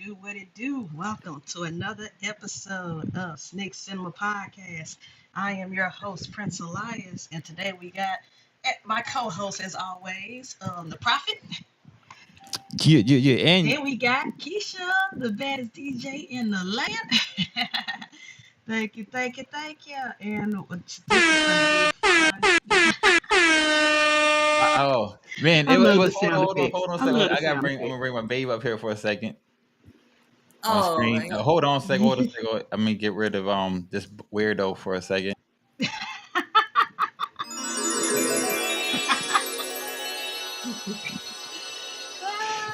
do, what it do. Welcome to another episode of Sneak Cinema Podcast. I am your host, Prince Elias, and today we got my co-host, as always, the Prophet. And Then we got Keisha, the baddest DJ in the land. Thank you, thank you, thank you. And this is gonna be oh man, I it love the was. sound effects. Hold on a I second. love the I gotta sound bring. I'm effects. gonna bring my babe up here for a second on Oh, screen. Hold on a second. Hold on a second. I'm gonna get rid of this weirdo for a second.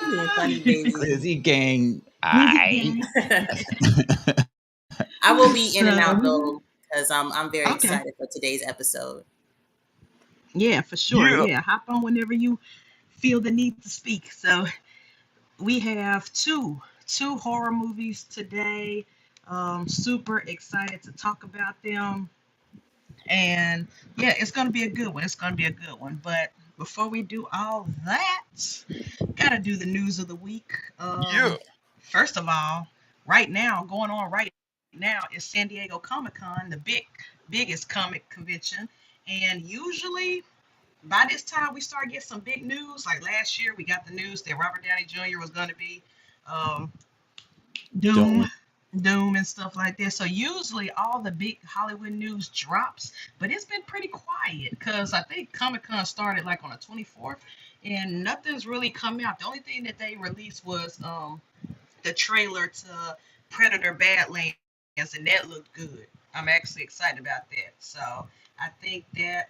you're funny, baby. Lizzie gang. Music I will be in and So- out though, because I'm very Okay. excited for today's episode. Yeah, for sure. Yeah. Yeah, hop on whenever you feel the need to speak. So we have two horror movies today. Super excited to talk about them. And yeah, it's gonna be a good one. It's gonna be a good one. But before we do all that, gotta do the news of the week. First of all, going on right now is San Diego Comic-Con, the biggest comic convention. And usually by this time we start getting some big news. Like last year, we got the news that Robert Downey Jr. was going to be Doom and stuff like that. So usually all the big Hollywood news drops, but it's been pretty quiet because I think Comic-Con started like on the 24th, and nothing's really come out. The only thing that they released was the trailer to Predator Badlands, and that looked good. I'm actually excited about that. So I think that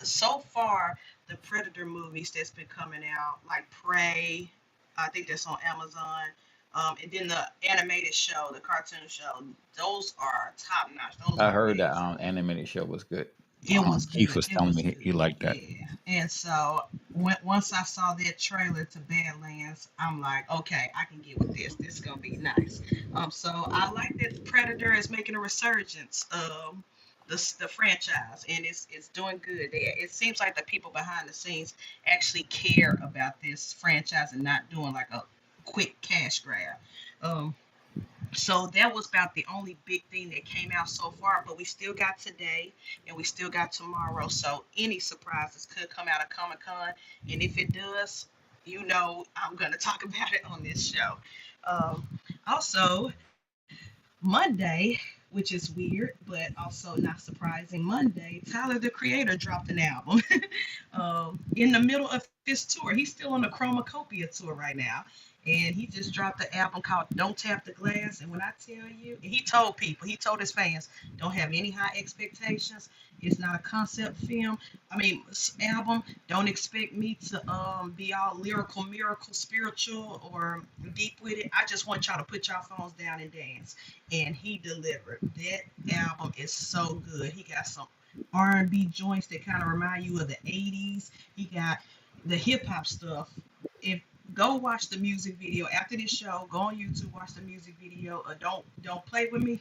so far the Predator movies that's been coming out, like Prey, I think that's on Amazon, and then the animated show, the cartoon show, those are top notch. I heard that animated show was good. It was Keith good. was It telling was me he liked that. Yeah. And so once I saw that trailer to Badlands, I'm like, okay, I can get with this. This is gonna be nice. So I like that Predator is making a resurgence. The franchise, and it's doing good. It seems like the people behind the scenes actually care about this franchise and not doing like a quick cash grab. So that was about the only big thing that came out so far, but we still got today and we still got tomorrow. So any surprises could come out of Comic-Con, and if it does, I'm gonna talk about it on this show. Also, Monday, which is weird, but also not surprising, Monday, Tyler, the Creator, dropped an album in the middle of his tour. He's still on the Chromacopia tour right now. And he just dropped an album called Don't Tap the Glass. And when I tell you, he told his fans, don't have any high expectations. It's not a concept album. Don't expect me to be all lyrical, miracle, spiritual, or deep with it. I just want y'all to put y'all phones down and dance. And he delivered. That album is so good. He got some R&B joints that kind of remind you of the 80s. He got the hip-hop stuff. Go watch the music video after this show. Go on YouTube, watch the music video. Don't play with me.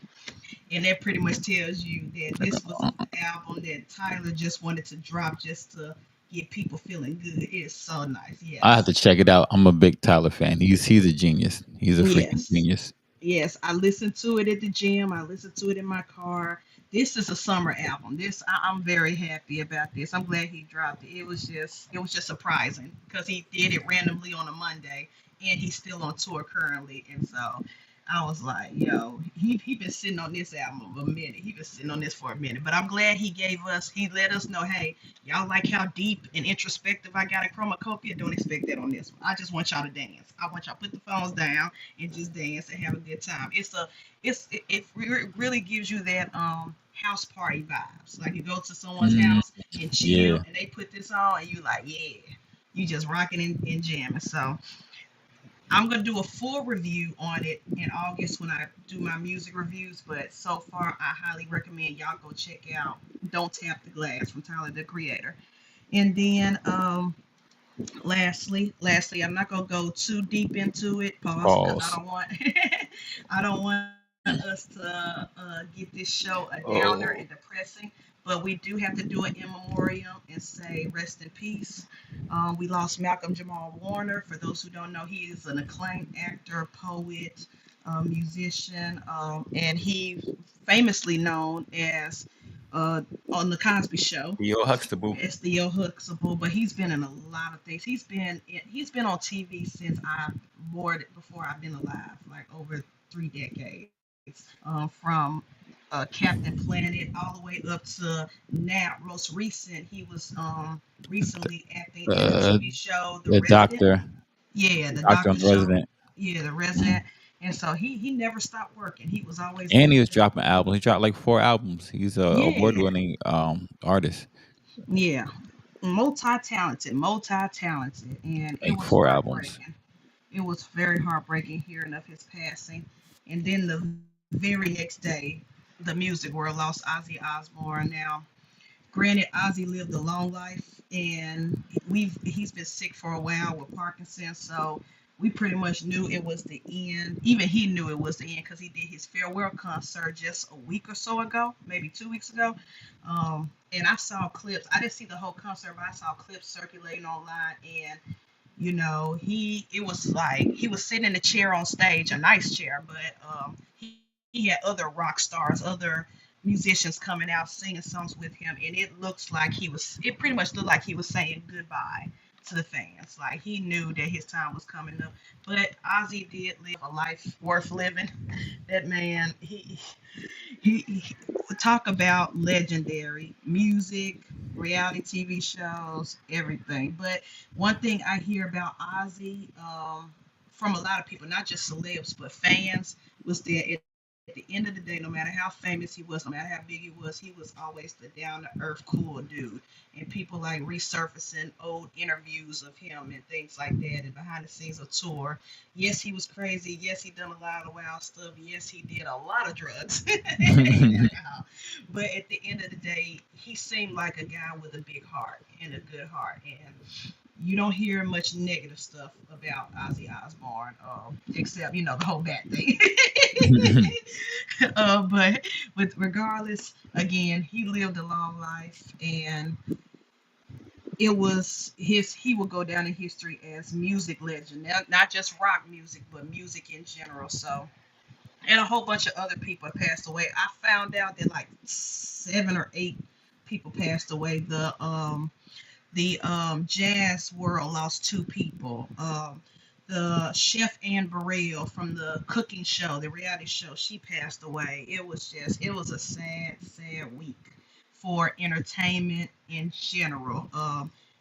And that pretty much tells you that this was an album that Tyler just wanted to drop just to get people feeling good. It's so nice. Yeah. I have to check it out. I'm a big Tyler fan. He's a genius. He's a freaking genius. Yes, I listened to it at the gym. I listened to it in my car. This is a summer album. I'm very happy about this. I'm glad he dropped it. It was just surprising because he did it randomly on a Monday, and he's still on tour currently. And so I was like, yo, he been sitting on this album a minute. He been sitting on this for a minute. But I'm glad he let us know, hey, y'all like how deep and introspective I got a Chromacopia? Don't expect that on this one. I just want y'all to dance. I want y'all to put the phones down and just dance and have a good time. It really gives you that house party vibes. Like you go to someone's house and chill, and they put this on, and you like, yeah, you just rocking and jamming. So I'm going to do a full review on it in August when I do my music reviews, but so far I highly recommend y'all go check out Don't Tap the Glass from Tyler, the Creator. And then lastly, I'm not going to go too deep into it. Pause. Because I don't want us to get this show a downer and depressing. but we do have to do an in memoriam and say rest in peace. We lost Malcolm Jamal Warner. For those who don't know, he is an acclaimed actor, poet, musician, and he famously known as on the Cosby Show. Yo, Huxtable. It's the Yo Huxtable, but he's been in a lot of things. He's been on TV since before I've been alive, like over 3 decades. From Captain Planet all the way up to now. Most recent, he was recently acting in the TV show The Resident. doctor. Yeah, the Doctor doctor on show. Resident. Yeah, the Resident. And so he never stopped working. He was always And he was working. dropping albums. He dropped like 4 albums. He's a Yeah. award-winning artist. Yeah, multi-talented, and it Like was 4 albums. heartbreaking. It was very heartbreaking hearing of his passing. And then the very next day, the music world lost Ozzy Osbourne. Now, granted, Ozzy lived a long life, and he's been sick for a while with Parkinson's, so we pretty much knew it was the end. Even he knew it was the end because he did his farewell concert just a week or so ago, maybe 2 weeks ago. And I saw clips. I didn't see the whole concert, but I saw clips circulating online. And it was like he was sitting in a chair on stage, a nice chair, but he had other rock stars, other musicians coming out singing songs with him, and it pretty much looked like he was saying goodbye to the fans. Like he knew that his time was coming up. But Ozzy did live a life worth living. That man, he talk about legendary music, reality TV shows, everything. But one thing I hear about Ozzy from a lot of people, not just celebs but fans, was that at the end of the day, no matter how famous he was, no matter how big he was always the down-to-earth, cool dude. And people like resurfacing old interviews of him and things like that, and behind the scenes of tour. Yes, he was crazy. Yes, he done a lot of wild stuff. Yes, he did a lot of drugs. But at the end of the day, he seemed like a guy with a big heart and a good heart. And you don't hear much negative stuff about Ozzy Osbourne, except the whole bad thing. But regardless, again, he lived a long life, and he will go down in history as music legend. Now, not just rock music, but music in general. So, and a whole bunch of other people have passed away. I found out that like 7 or 8 people passed away. The jazz world lost 2 people. The chef Anne Burrell from the cooking show, the reality show, she passed away. It was a sad week for entertainment in general.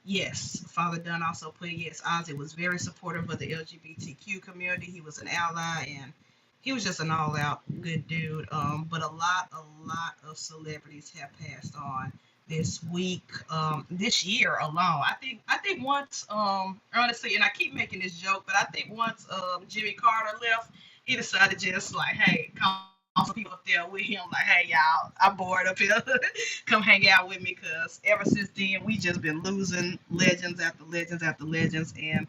Yes, Father Dunn also put, yes, Ozzy was very supportive of the LGBTQ community. He was an ally, and he was just an all-out good dude. But a lot of celebrities have passed on this week, this year alone. I think once, honestly, and I keep making this joke, but I think once Jimmy Carter left, he decided just like, hey, come on, some people up there with him, like, hey, y'all, I'm bored up here. Come hang out with me, because ever since then, we just been losing legends after legends after legends. And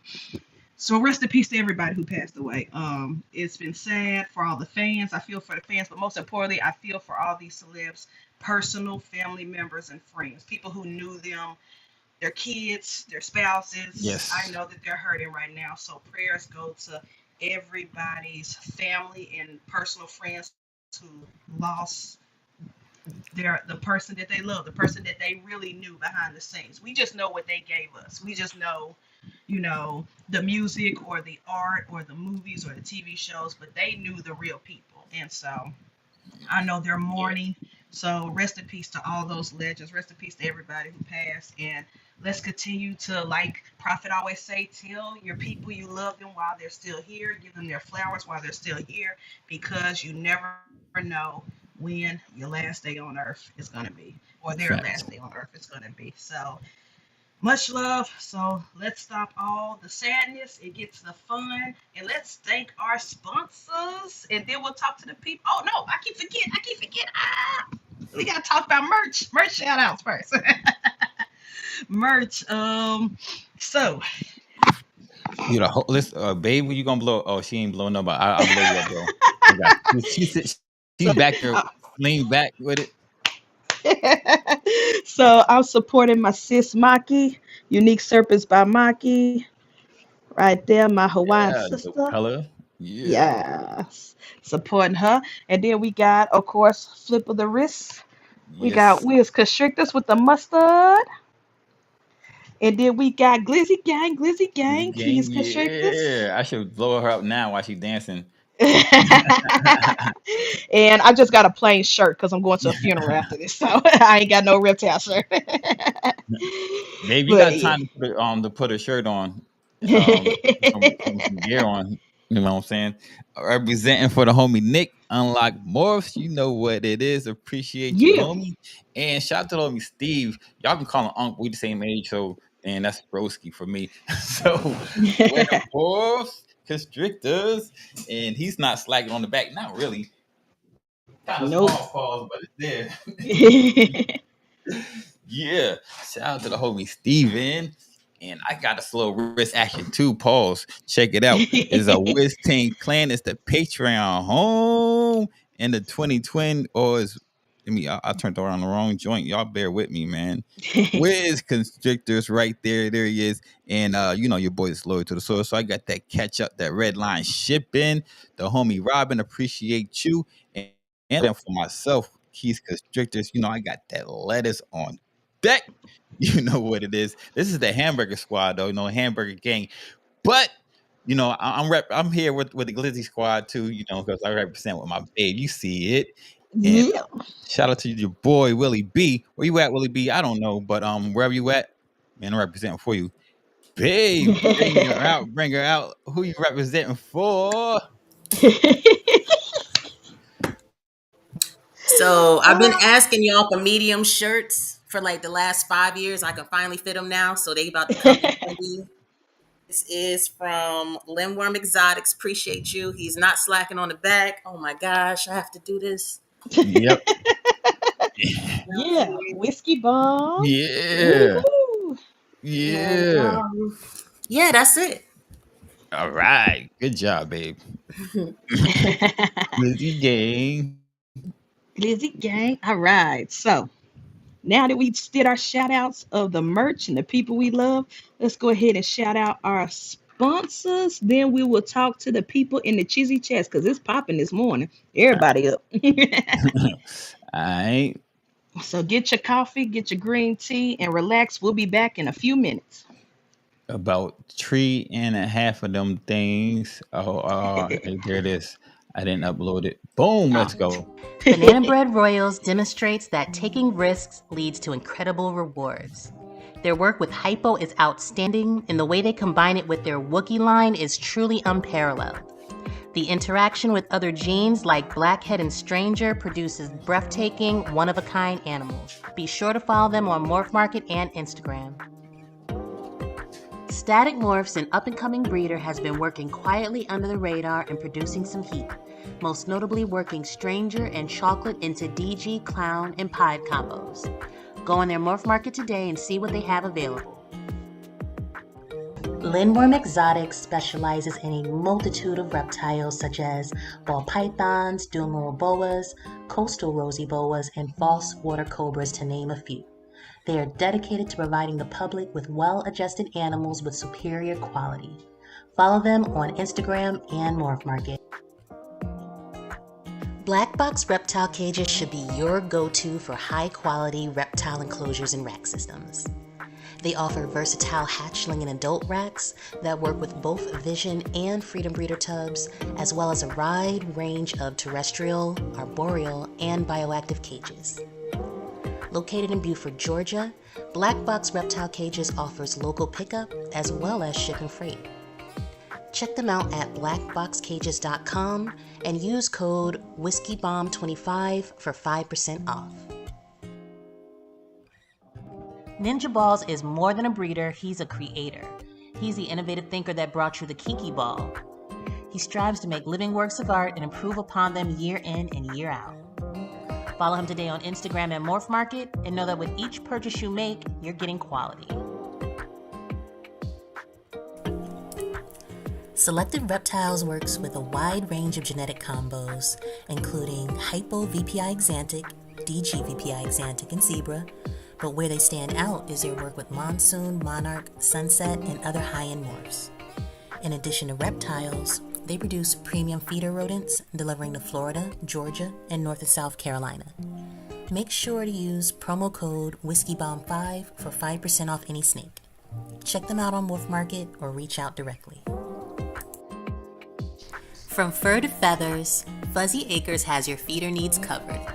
so rest in peace to everybody who passed away. It's been sad for all the fans. I feel for the fans, but most importantly, I feel for all these celebs, personal family members and friends, people who knew them, their kids, their spouses. Yes. I know that they're hurting right now. So prayers go to everybody's family and personal friends who lost the person that they love, the person that they really knew behind the scenes. We just know what they gave us. We just know, the music or the art or the movies or the TV shows, but they knew the real people. And so I know they're mourning. So rest in peace to all those legends. Rest in peace to everybody who passed. And let's continue to, like Prophet always say, tell your people you love them while they're still here. Give them their flowers while they're still here, because you never know when your last day on earth is going to be, or their last day on earth is going to be. So much love. So let's stop all the sadness and get to the fun. And let's thank our sponsors. And then we'll talk to the people. Oh, no, I keep forgetting. We got to talk about merch. Merch shout outs first. Merch. So. Babe, when you going to blow? Oh, she ain't blowing up, but I'll blow you up, bro. She's back there, lean back with it. So I'm supporting my sis Maki, Unique Serpents by Maki. Right there, my Hawaiian Yeah, dope sister. color. Yeah. Yes. Supporting her. And then we got, of course, Flip of the Wrist. We got Yes. Wiz Constrictors with the mustard. And then we got Glizzy This Gang, gang, Keys Constrictors. yeah. I should blow her up now while she's dancing. And I just got a plain shirt because I'm going to a funeral after this. So I ain't got no reptile shirt. Babe, you But got yeah. time to put a shirt on, some gear on. You know what I'm saying? Representing for the homie Nick, Unlock Morphs. You know what it is. Appreciate you, Yeah. homie. And shout out to the homie Steve. Y'all can call him Unc. We the same age, so and that's broski for me. So with the Morphs, constrictors, and he's not slacking on the back. Not really. Kind of Nope. small pause, but it's there. Yeah. Shout out to the homie Steven. And I got a slow wrist action too. Pause. Check it out. It's a Wiz Team Clan. It's the Patreon home in the 2020. Or is I turned around the wrong joint. Y'all bear with me, man. Wiz Constrictors right there. There he is. And your boy is loyal to the source. So I got that catch up, that red line shipping. The homie Robin, appreciate you. And then for myself, Keys Constrictors, I got that lettuce on deck. You know what it is. This is the hamburger squad, though. Hamburger gang. But I'm here with the Glizzy squad too. Because I represent with my babe. You see it. And Yeah. shout out to your boy Willie B. Where you at, Willie B? I don't know, but wherever you at, man, I'm representing for you, babe. Bring her out. Bring her out. Who you representing for? So I've been asking y'all for medium shirts for like the last 5 years. I can finally fit them now. So they about to come in handy. This is from LINDWRYM Exotics. Appreciate you. He's not slacking on the back. Oh my gosh, I have to do this. Yep. Yeah. Whiskey bomb. Yeah. Woohoo. And Yeah. yeah, that's it. All right. Good job, babe. Lizzie gang. Glizzy gang. All right. So now that we did our shout outs of the merch and the people we love, let's go ahead and shout out our sponsors. Then we will talk to the people in the Chizzy chest because it's popping this morning. Everybody up. All right. So get your coffee, get your green tea, and relax. We'll be back in a few minutes. About 3.5 of them things. Oh, hey, there it is. I didn't upload it. Boom. Let's go. Banana Bread Royals demonstrates that taking risks leads to incredible rewards. Their work with Hypo is outstanding, and the way they combine it with their Wookiee line is truly unparalleled. The interaction with other genes like Blackhead and Stranger produces breathtaking, one-of-a-kind animals. Be sure to follow them on Morph Market and Instagram. Static Morphs, an up-and-coming breeder, has been working quietly under the radar and producing some heat, most notably working Stranger and Chocolate into DG, Clown, and Pied combos. Go on their Morph Market today and see what they have available. LINDWRYM Exotics specializes in a multitude of reptiles such as ball pythons, dual boas, coastal rosy boas, and false water cobras, to name a few. They are dedicated to providing the public with well-adjusted animals with superior quality. Follow them on Instagram and Morph Market. Black Box Reptile Cages should be your go-to for high-quality reptile enclosures and rack systems. They offer versatile hatchling and adult racks that work with both Vision and Freedom Breeder tubs, as well as a wide range of terrestrial, arboreal, and bioactive cages. Located in Beaufort, Georgia, Black Box Reptile Cages offers local pickup as well as ship and freight. Check them out at blackboxcages.com and use code WhiskeyBomb25 for 5% off. Ninja Balls is more than a breeder, he's a creator. He's the innovative thinker that brought you the Kiki Ball. He strives to make living works of art and improve upon them year in and year out. Follow him today on Instagram at Morph Market and know that with each purchase you make, you're getting quality. Selected Reptiles works with a wide range of genetic combos, including Hypo VPI Exantic, DG VPI Exantic, and Zebra, but where they stand out is their work with Monsoon, Monarch, Sunset, and other high-end morphs. In addition to reptiles, they produce premium feeder rodents delivering to Florida, Georgia, and North and South Carolina. Make sure to use promo code WhiskeyBomb5 for 5% off any snake. Check them out on Wolf Market or reach out directly. From fur to feathers, Fuzzy Acres has your feeder needs covered.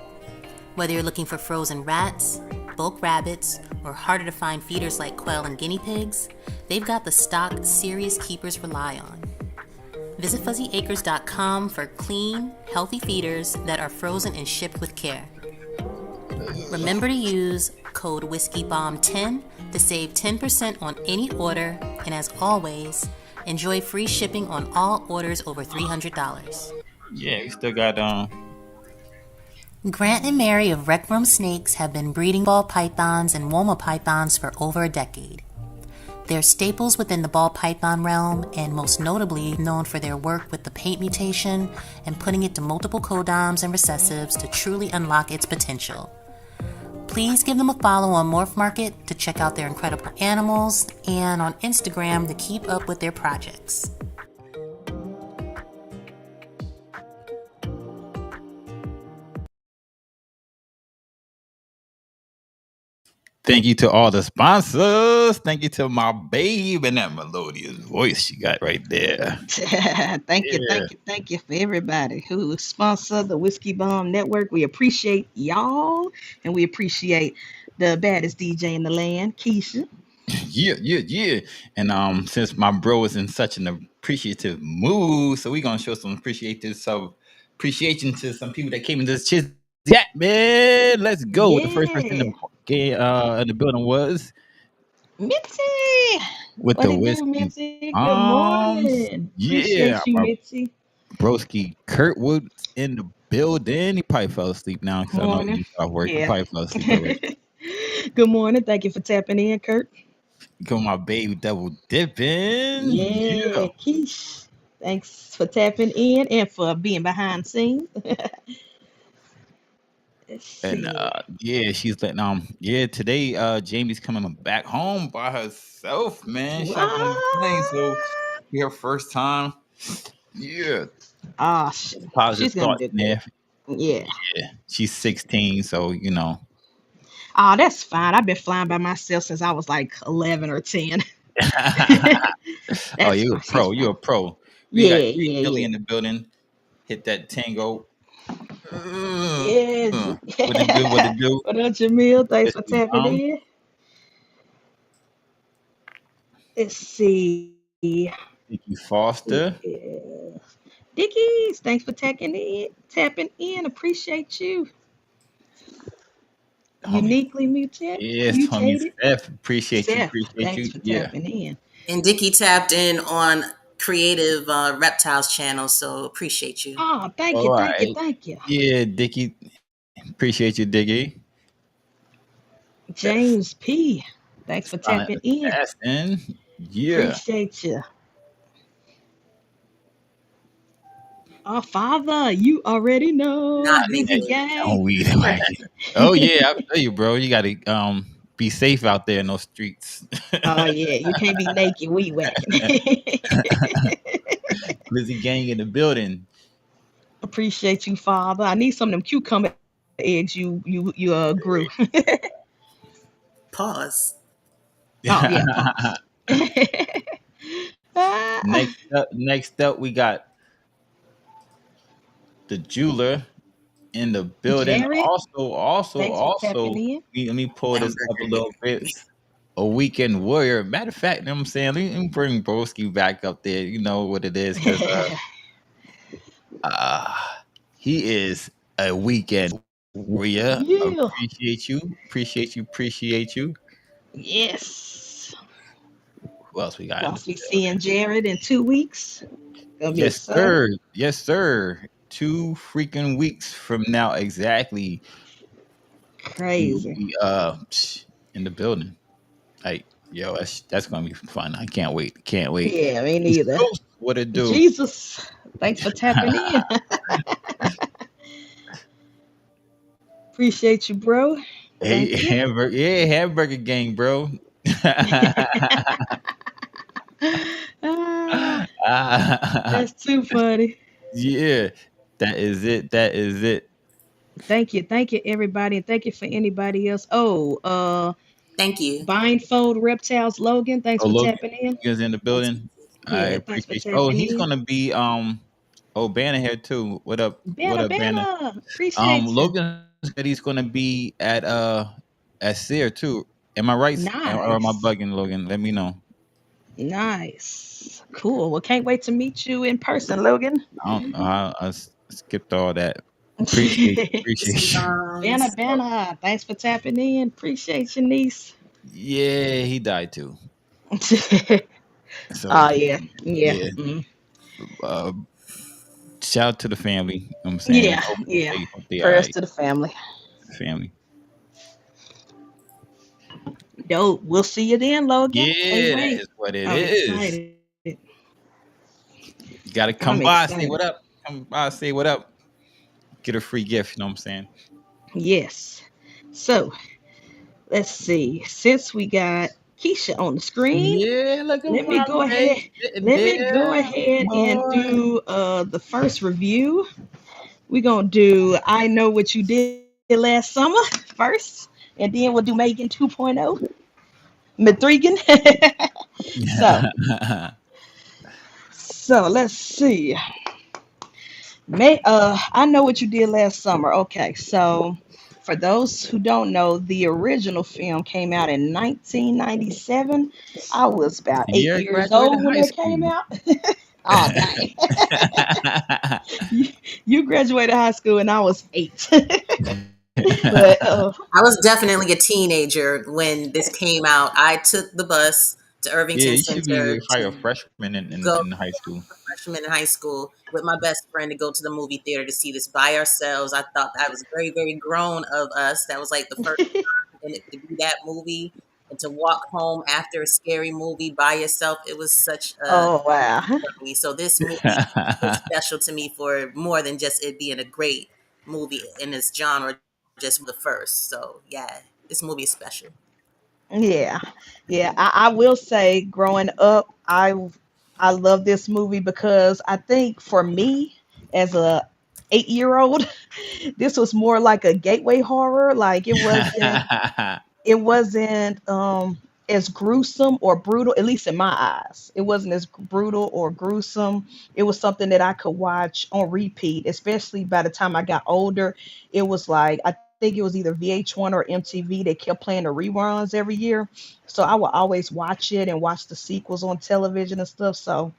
Whether you're looking for frozen rats, bulk rabbits, or harder to find feeders like quail and guinea pigs, they've got the stock serious keepers rely on. Visit fuzzyacres.com for clean, healthy feeders that are frozen and shipped with care. Remember to use code WhiskeyBomb10 to save 10% on any order, and as always, enjoy free shipping on all orders over $300. Yeah, we still got Grant and Mary of Rec Room Snakes have been breeding ball pythons and Woma pythons for over a decade. They're staples within the ball python realm, and most notably known for their work with the paint mutation and putting it to multiple codoms and recessives to truly unlock its potential. Please give them a follow on Morph Market to check out their incredible animals, and on Instagram to keep up with their projects. thank you to all the sponsors. Thank you to my babe and that melodious voice she got right there. Thank you for everybody who sponsored the Whiskey Bomb Network. We appreciate y'all, and we appreciate the baddest DJ in the land, Keisha. Yeah. And since my bro is in such an appreciative mood, so we're gonna show some appreciation to some people that came in this chat, man. Let's go. The first person in the building was Mitzi. with What the it do, whiskey. Mitzi? Good morning. Yeah, Appreciate you, Mitzi. broski Kurtwood in the building. He probably fell asleep now because I know Morning. he's off work. He Yeah. probably fell asleep already. Good morning. Thank you for tapping in, Kurt. Come my baby double dipping. Yeah, Keish. Thanks for tapping in and for being behind the scenes. Let's see. And yeah, she's letting today Jamie's coming back home by herself, man. She's on the plane, so her first time. Yeah. Positive She's gonna thoughts do in there. good. Yeah. She's 16, so you know. Oh, that's fine. I've been flying by myself since I was like 11 or 10. Oh, you're a pro. You're a pro. We got Billy in the building. Hit that tango. Yeah. What it do? What up, Jamil? Thanks for tapping in. Let's see. Dickie Foster. Yeah. Dickies, thanks for tapping in. Appreciate you. Uniquely mutated. Yes, homie Steph. Appreciate you. Thanks for tapping in. And Dickie tapped in on Creative Reptiles channel, so appreciate you. Oh, thank you. Yeah, Dickie. Appreciate you, Dickie. James P. Thanks for tapping in. Yeah. Appreciate you. Oh, Father, you already know. Busy gang. Oh yeah, I'll tell you, bro. You gotta be safe out there in those streets. Oh yeah, you can't be naked weed whacking. Busy gang in the building. Appreciate you, Father. I need some of them cucumber eggs you grew. Pause. Oh yeah. Next up, we got the jeweler in the building. Jared, Also, let me pull this up a little bit. A weekend warrior. Matter of fact, you know what I'm saying? Let me bring Broski back up there. You know what it is. He is a weekend warrior. Yeah. Appreciate you. Yes. Who else we got? I'll be seeing Jared in 2 weeks. Yes, sir. 2 freaking weeks from now, exactly. Crazy. We, in the building. Like, yo, that's gonna be fun. I can't wait. Yeah, me neither. What it do? Jesus, thanks for tapping in. Appreciate you, bro. Thank Hey, you. hamburger, yeah, hamburger gang, bro. Ah, Ah, that's too funny. yeah, that is it. That is it. Thank you, everybody, and thank you for anybody else. Oh, Thank you. Blindfold Reptiles, Logan. Thanks Oh, for Logan tapping in. is in the Thanks. building. I Yeah, thanks for appreciate you. Oh, tapping he's in. gonna be oh, Banner here too. What up? What Banner, up, Banner? Banner, appreciate you. Logan said he's gonna be at Sear too. Am I right? Or am I Nice, bugging, Logan? Let me know. nice, cool. Well, can't wait to meet you in person, Logan. I don't know. I skipped all that. Appreciate you. Peace and Appreciate you. Banner, bonds. Banner, thanks for tapping in. Appreciate you, niece. Yeah, he died too. So Oh yeah, yeah, yeah. mm. Uh, shout out to the family. You know what I'm saying, Yeah, yeah. hope they all Prayers right. to the family. Family. Dope. We'll see you then, Logan. Can't Yeah, that wait. is what it I'm is. excited. You gotta I'm come by, say excited. what up. Come by, say what up. Get a free gift. You know what I'm saying? Yes. So let's see. Since we got Keisha on the screen, Yeah, look at let me my go ahead. man sitting Let me go there, ahead and boy. do the first review. We're gonna do I Know What You Did Last Summer first, and then we'll do Megan 2.0. Madrigan. so so let's see. I Know What You Did Last Summer. Okay, so for those who don't know, the original film came out in 1997. I was about eight Sierra years graduated old when high it came school. out. Oh, dang. You graduated high school and I was eight. But I was definitely a teenager when this came out. I took the bus to Yeah, Irvington you should be Center probably a to freshman go in high school. freshman in high school with my best friend to go to the movie theater to see this by ourselves. I thought that was very, very grown of us. That was like the first time in it to be that movie and to walk home after a scary movie by yourself. It was such a oh wow. movie. So this movie is special to me for more than just it being a great movie in its genre, just the first. So yeah, this movie is special. Yeah. Yeah. I will say growing up, I love this movie because I think for me as a 8 year old, this was more like a gateway horror. Like it wasn't as gruesome or brutal, at least in my eyes. It wasn't as brutal or gruesome. It was something that I could watch on repeat, especially by the time I got older. It was like I think it was either VH1 or MTV. They kept playing the reruns every year. So I would always watch it and watch the sequels on television and stuff. So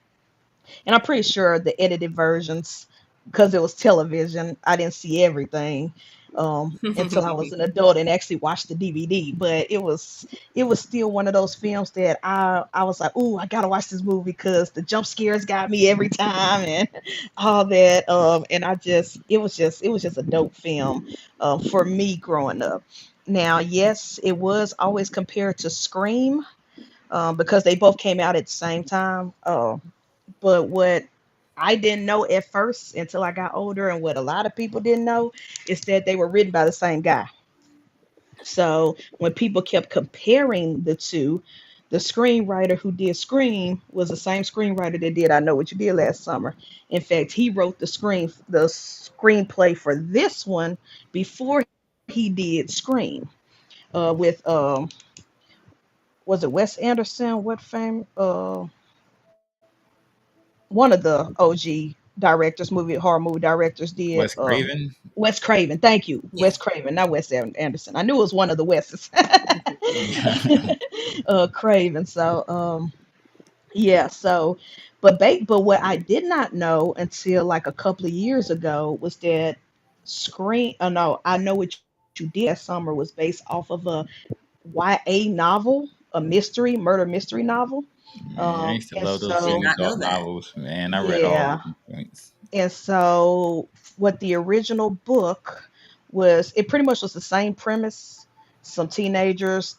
and I'm pretty sure the edited versions, because it was television, I didn't see everything until I was an adult and actually watched the DVD. But it was still one of those films that I was like, oh, I gotta watch this movie because the jump scares got me every time and all that. And it was just a dope film for me growing up. Now, yes, it was always compared to Scream because they both came out at the same time. But what I didn't know at first until I got older, and what a lot of people didn't know, is that they were written by the same guy. So when people kept comparing the two, the screenwriter who did Scream was the same screenwriter that did I Know What You Did Last Summer. In fact, he wrote the screenplay for this one before he did Scream. With was it Wes Anderson? What fame? One of the OG directors, horror movie directors did. Wes Craven. Wes Craven, thank you, Yeah. Wes Craven, not Wes Anderson. I knew it was one of the Wes's. Craven. So yeah. So, but what I did not know until like a couple of years ago was that Screen. Oh no, I Know What You Did Last Summer was based off of a YA novel, a murder mystery novel. Man, I used to And love those I did so young not know adult that. novels. Man, I read all yeah. of them joints. And so, what the original book was, it pretty much was the same premise. Some teenagers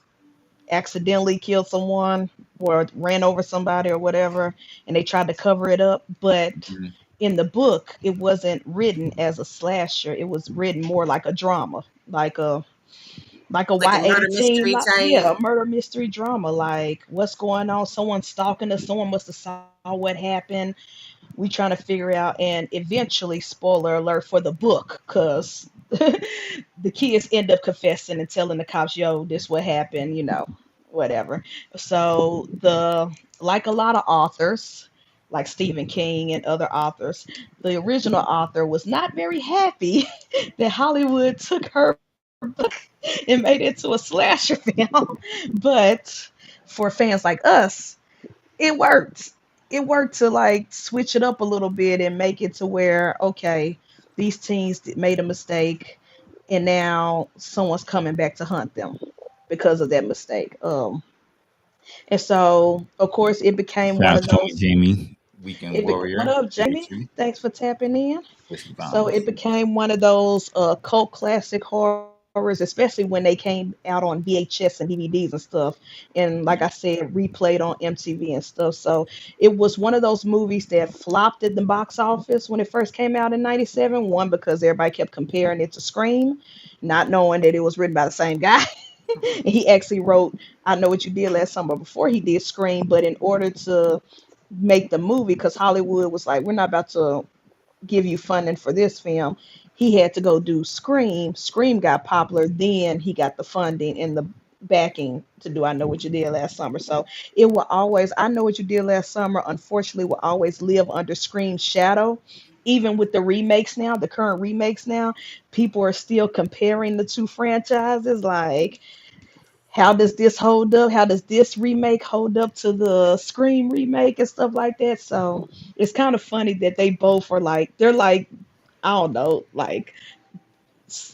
accidentally killed someone or ran over somebody or whatever, and they tried to cover it up. But Mhm. in the book, it wasn't written as a slasher, it was written more like a drama, like a like a Like a YA murder teen, mystery like, type. yeah, a murder mystery drama. Like, what's going on? Someone stalking us. Someone must have saw what happened. We trying to figure out, and eventually, spoiler alert for the book, because the kids end up confessing and telling the cops, "Yo, this what happened," whatever. So like a lot of authors, like Stephen King and other authors, the original author was not very happy that Hollywood took her book and made it into a slasher film. But for fans like us, it worked. It worked to like switch it up a little bit and make it to where, okay, these teens made a mistake and now someone's coming back to hunt them because of that mistake. And so of course it became Shout one out of to you, those. Jamie, Weekend What Warrior. up, Appreciate Jamie? you. Thanks for tapping in. Whiskey So Bombs. it became one of those cult classic horrors, especially when they came out on VHS and DVDs and stuff. And like I said, replayed on MTV and stuff. So it was one of those movies that flopped at the box office when it first came out in '97. One, because everybody kept comparing it to Scream, not knowing that it was written by the same guy. And he actually wrote I Know What You Did Last Summer before he did Scream. But in order to make the movie, because Hollywood was like, we're not about to give you funding for this film. He had to go do Scream. Scream got popular. Then he got the funding and the backing to do I Know What You Did Last Summer. So it will always, I Know What You Did Last Summer, unfortunately, will always live under Scream's shadow. Even with the remakes now, the current remakes now, people are still comparing the two franchises. Like, how does this hold up? How does this remake hold up to the Scream remake and stuff like that? So it's kind of funny that they both are like, they're like, I don't know, like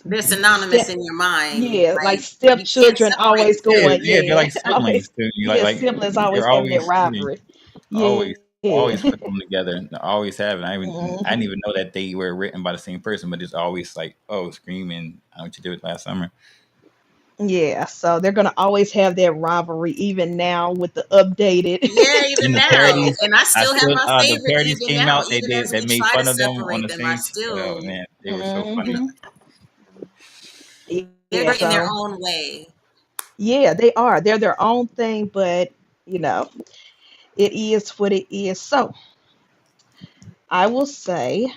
They're synonymous step, in your mind. yeah, like Like you can't stepchildren separate always the Yeah, two. going, yeah, they're yeah, like always, siblings to me. yeah, Like siblings always they're having that always rivalry. always Yeah. always put them together. They always have. And I didn't Mhm. even know that they were written by the same person, but it's always like, oh, Screaming, I know what you did last summer. Yeah, so they're gonna always have that rivalry, even now with the updated. Yeah, even In the now. parodies, And I I still have still my the favorites parodies even came now, out. They even did as that we made try to fun of them on separate the them. I same. Oh still man, they were so funny. Hmm. they're Yeah, great in their so own way. yeah, they are. They're their own thing, but you know, it is what it is. So I will say,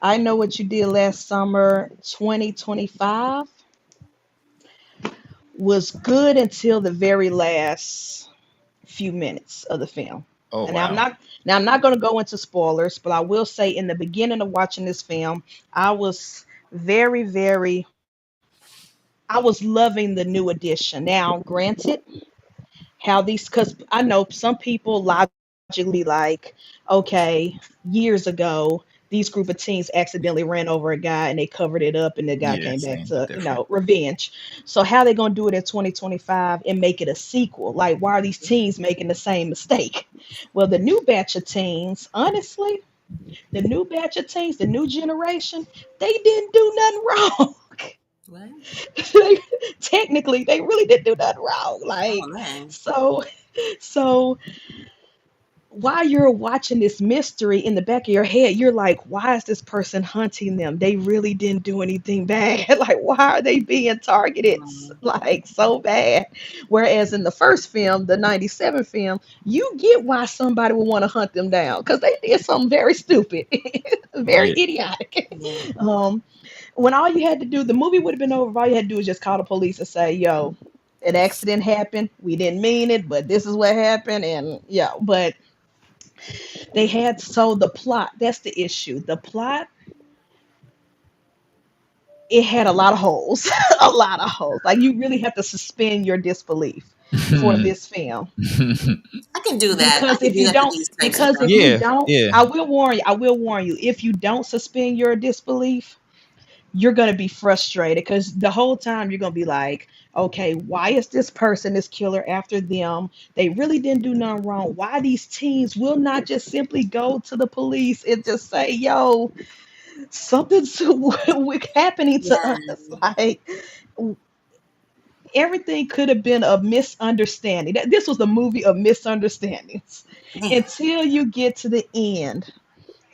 I Know What You Did Last Summer 2025 was good until the very last few minutes of the film. Oh And wow. now I'm not going to go into spoilers, but I will say in the beginning of watching this film, I was very I was loving the new edition. Now, granted, how these, because I know some people logically like, okay, years ago these group of teens accidentally ran over a guy and they covered it up and the guy Yeah, came back same, to different. revenge. So how they gonna do it in 2025 and make it a sequel? Like, why are these teens making the same mistake? Well, the new batch of teens, honestly, the new batch of teens, the new generation, they didn't do nothing wrong. What? They, technically, they really didn't do nothing wrong. Oh Like, man. so while you're watching this mystery in the back of your head, you're like, why is this person hunting them? They really didn't do anything bad. Like, why are they being targeted Um, like so bad? Whereas in the first film, the '97 film, you get why somebody would want to hunt them down because they did something very stupid, very Yeah, idiotic. yeah. Um, when all you had to do, the movie would have been over. If all you had to do was just call the police and say, "Yo, an accident happened. We didn't mean it, but this is what happened." And yeah, but they had, so the plot, that's the issue. The plot, it had a lot of holes. A lot of holes. Like, you really have to suspend your disbelief for this film. I can do that. I Because can if do you that for don't, these types of because if films. you yeah, don't, yeah. I will warn you, if you don't suspend your disbelief, you're going to be frustrated because the whole time you're going to be like, okay, why is this person, this killer, after them? They really didn't do nothing wrong. Why these teens will not just simply go to the police and just say, yo, something's happening to Yeah. us? Like, everything could have been a misunderstanding. This was a movie of misunderstandings Man. until you get to the end.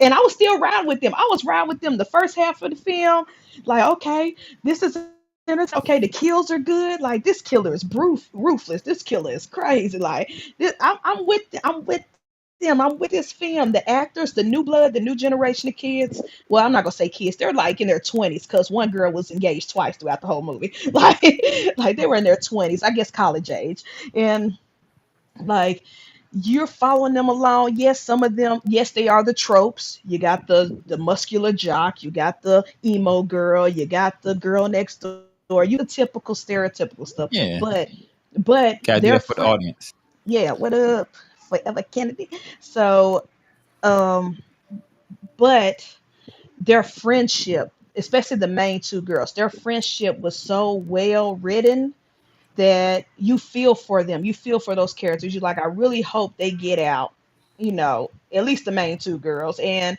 And I was still riding with them. I was riding with them the first half of the film. Like, okay, this is a good and it's okay. The kills are good. Like this killer is ruthless. This killer is crazy. Like I'm with them. I'm with this film. The actors, the new blood, the new generation of kids. Well, I'm not gonna say kids. They're like in their 20s because one girl was engaged twice throughout the whole movie. Like they were in their 20s, I guess college age, and like you're following them along. Yes, some of them, yes, they are the tropes. You got the muscular jock, you got the emo girl, you got the girl next door. You got the typical stereotypical stuff. Yeah, But gotta they're do that for the audience. yeah, what up? Forever Kennedy. So um but their friendship, especially the main two girls, their friendship was so well written that you feel for them. You feel for those characters. You're like, I really hope they get out, at least the main two girls. And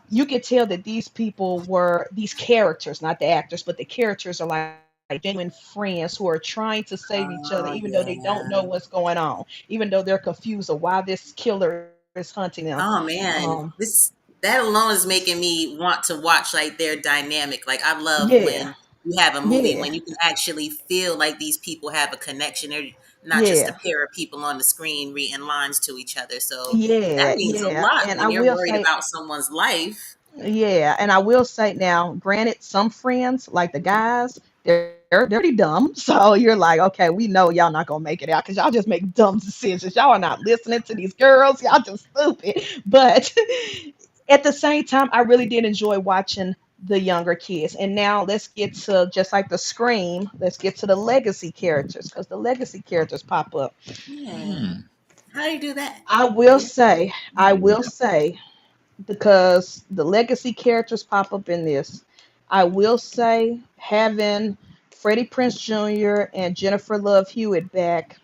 you could tell that these people were these characters, not the actors, but the characters are like genuine friends who are trying to save each other, even though they don't know Yeah. what's going on, even though they're confused of why this killer is hunting them. Oh Um, man, this that alone is making me want to watch like their dynamic. Like I love yeah, when you have a movie yeah, when you can actually feel like these people have a connection. They're not just a yeah, pair of people on the screen reading lines to each other. So that yeah, means a yeah. lot And I when you're will worried say, about someone's life. yeah, and I will say now, granted, some friends, like the guys, they're pretty dumb. So you're like, okay, we know y'all not gonna make it out because y'all just make dumb decisions. Y'all are not listening to these girls. Y'all just stupid. But at the same time, I really did enjoy watching the younger kids. And now let's get to just like the Scream. Let's get to the legacy characters because the legacy characters pop up. Yeah. Hmm. How do you do that? I will say, because the legacy characters pop up in this. I will say having Freddie Prince Jr. and Jennifer Love Hewitt back,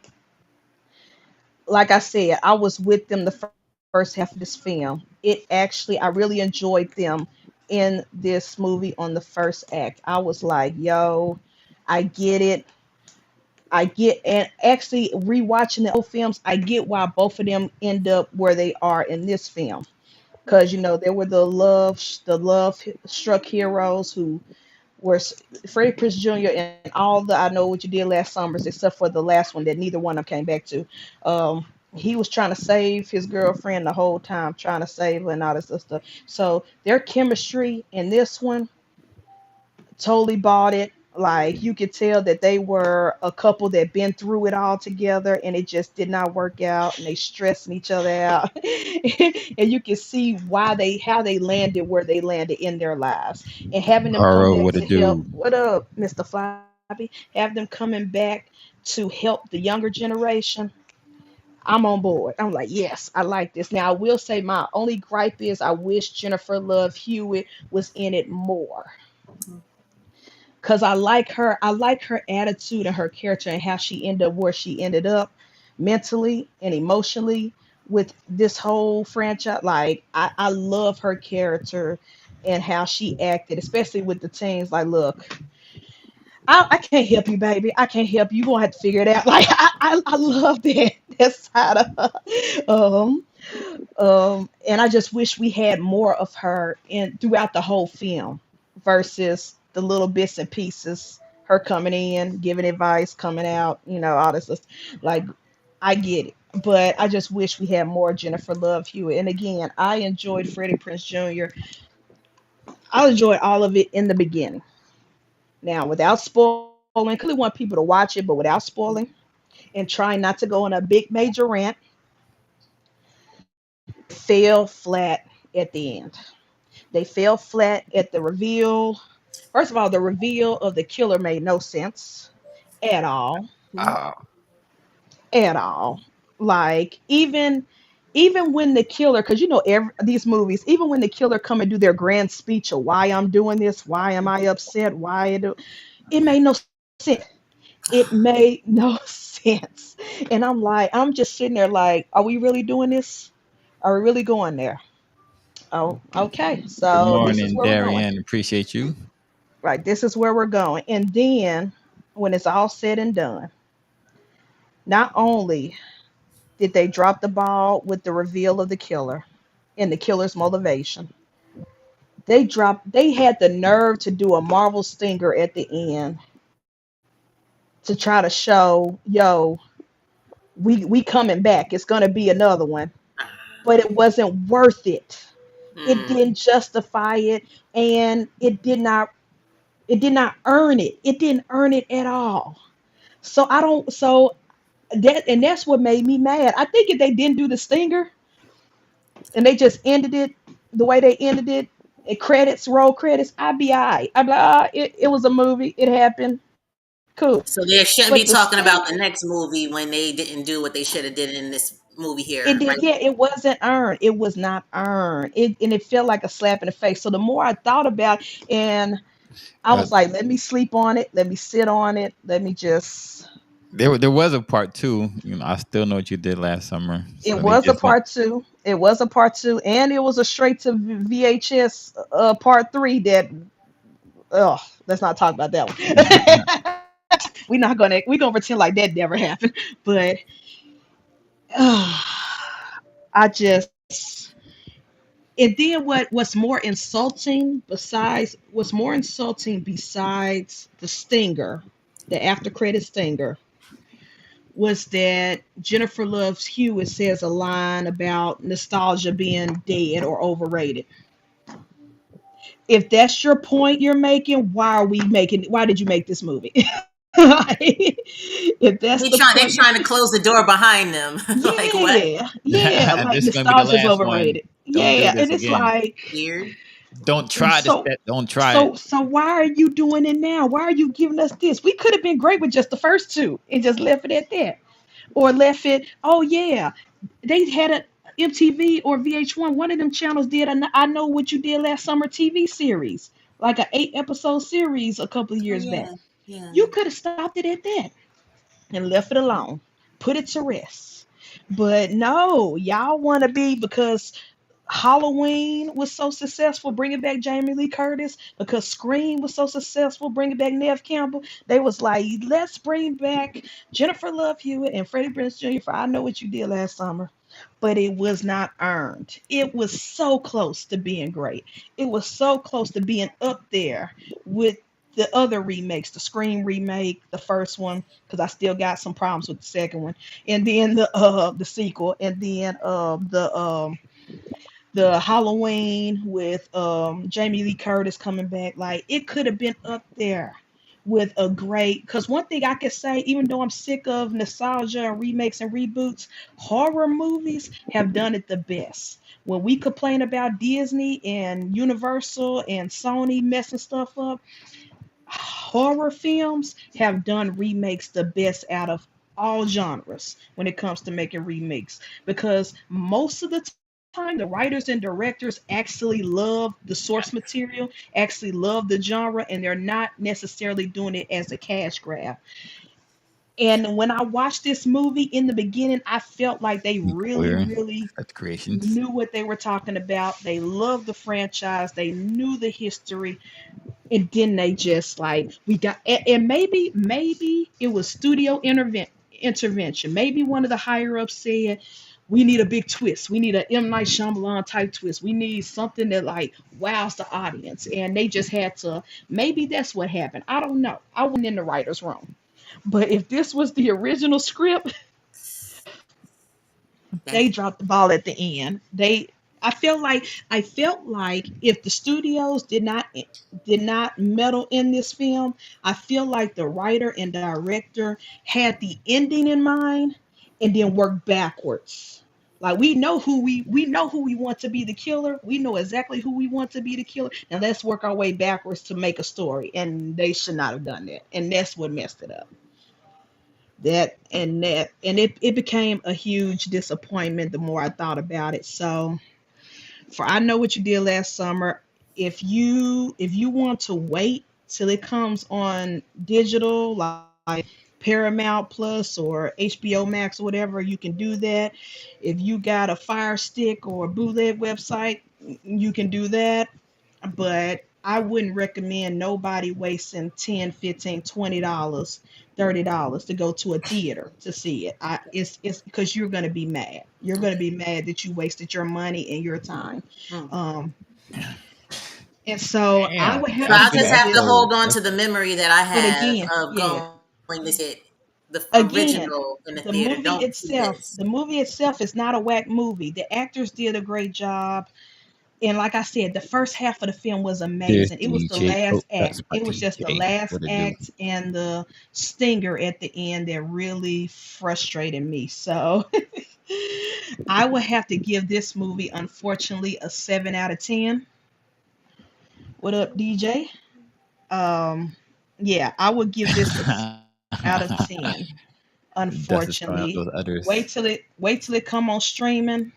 like I said, I was with them the first half of this film. It actually, I really enjoyed them in this movie on the first act. I was like, yo, I get it. And actually rewatching the old films, I get why both of them end up where they are in this film because there were the love struck heroes who were Freddie Prinze Jr. and all the I Know What You Did Last Summers, except for the last one that neither one of them came back to. He was trying to save his girlfriend the whole time, trying to save her and all this other stuff. So their chemistry in this one totally bought it. Like you could tell that they were a couple that been through it all together and it just did not work out and they stressing each other out. And you can see how they landed where they landed in their lives. And having them come Alright, back what to it help, do? what up, Mr. Floppy? Have them coming back to help the younger generation. I'm on board. I'm like, yes, I like this. Now I will say my only gripe is I wish Jennifer Love Hewitt was in it more because I like her attitude and her character and how she ended up where she ended up mentally and emotionally with this whole franchise. Like I love her character and how she acted, especially with the teens. Like, look, I can't help you, baby. I can't help you. You're gonna have to figure it out. Like I love that side of her. Um, and I just wish we had more of her in throughout the whole film versus the little bits and pieces. Her coming in, giving advice, coming out, all this stuff. Like I get it, but I just wish we had more Jennifer Love Hewitt. And again, I enjoyed Freddie Prince Jr. I enjoyed all of it in the beginning. Now, without spoiling, clearly want people to watch it, but without spoiling and trying not to go on a big major rant, it fell flat at the end. They fell flat at the reveal. First of all, the reveal of the killer made no sense at all. Ah, At all. Like even when the killer, because these movies, even when the killer come and do their grand speech of why I'm doing this, why am I upset, it made no sense. It made no sense. And I'm just sitting there like, are we really doing this? Are we really going there? Oh, okay. good So this is morning, where we're going. Darian. Appreciate you. Right, this is where we're going. And then when it's all said and done, not only did they drop the ball with the reveal of the killer and the killer's motivation, they had the nerve to do a Marvel stinger at the end to try to show, yo, we coming back. It's gonna be another one. But it wasn't worth it. It Mm. didn't justify it, and it did not earn it. It didn't earn it at all. So I don't so that and that's what made me mad. I think if they didn't do the stinger and they just ended it the way they ended it, roll credits, I'd be all right. I'd be like, it was a movie, it happened, cool. So they shouldn't be But the talking about stinger, the next movie when they didn't do what they should have did in this movie it here, did, right? yeah, it wasn't earned. It was not earned. And it felt like a slap in the face. So the more I thought about it, and I Uh, was like, let me sleep on it, let me sit on it, let me just. there was a part two. I still know what you did last summer. It So they was a just went. part two. It was a part two, and it was a straight to VHS part three. That oh, let's not talk about that one. We're gonna pretend like that never happened. But I just and then what's more insulting besides the stinger, the after credit stinger, was that Jennifer Love Hewitt says a line about nostalgia being dead or overrated. If that's your point you're making, why did you make this movie? Like, if that's the They're point, trying to close the door behind them. Like what? yeah, like This is gonna be the nostalgia's last one. overrated. Don't do Yeah, this and it's again. like, Weird. Don't try this. so Don't try it. so why are you doing it now? Why are you giving us this? We could have been great with just the first two and just left it at that. Or left it, oh yeah, they had a MTV or VH1. One of them channels did I Know What You Did Last Summer TV series, like an 8 episode series a couple of Oh years back. yeah, yeah. You could have stopped it at that and left it alone, put it to rest. But no, y'all want to be because Halloween was so successful, bringing back Jamie Lee Curtis, because Scream was so successful, bringing back Nev Campbell. They was like, let's bring back Jennifer Love Hewitt and Freddie Prinze Jr. for I Know What You Did Last Summer. But it was not earned. It was so close to being great. It was so close to being up there with the other remakes, the Scream remake, the first one, because I still got some problems with the second one, and then the sequel, and then the Halloween with Jamie Lee Curtis coming back. Like, it could have been up there with a great. Because one thing I could say, even though I'm sick of nostalgia and remakes and reboots, horror movies have done it the best. When we complain about Disney and Universal and Sony messing stuff up, horror films have done remakes the best out of all genres when it comes to making remakes, because most of the time the writers and directors actually love the source material, actually love the genre, and they're not necessarily doing it as a cash grab. And when I watched this movie in the beginning, I felt like they Be really, clear. really That's creations. knew what they were talking about. They loved the franchise, they knew the history, and then they just like we got and maybe it was studio intervention. Maybe one of the higher ups said, we need a big twist, we need a M. Night Shyamalan type twist, we need something that like wows the audience, and they just had to. Maybe that's what happened, I don't know, I wasn't in the writer's room. But if this was the original script, That's they dropped the ball at the end. I felt like if the studios did not meddle in this film, I feel like the writer and director had the ending in mind and then worked backwards. Like, we know who we want to be the killer. We know exactly who we want to be the killer. And let's work our way backwards to make a story. And they should not have done that. And that's what messed it up. It became a huge disappointment the more I thought about it. So for I Know What You Did Last Summer, if you want to wait till it comes on digital, like Paramount Plus or HBO Max or whatever, you can do that. If you got a Fire Stick or a bootleg website, you can do that. But I wouldn't recommend nobody wasting 10, 15, $20, $30 to go to a theater to see it. It's because you're gonna be mad. You're gonna be mad that you wasted your money and your time. mm. Um, and so I Damn. would So have to That's I'll good. just give have to this. hold So on that's to the memory that I But have again, of yeah, going. Bring this hit the Again, original in the theater. Don't do this. the movie itself is not a whack movie. The actors did a great job. And like I said, the first half of the film was There's amazing. It was the DJ last Coke. act. That's my It was just the DJ. last What it do? act and the stinger at the end that really frustrated me. So I would have to give this movie, unfortunately, a 7 out of 10. What up, DJ? Yeah, I would give this a 7 out of 10. Dust is throwing out Unfortunately, those udders. wait till it come on streaming.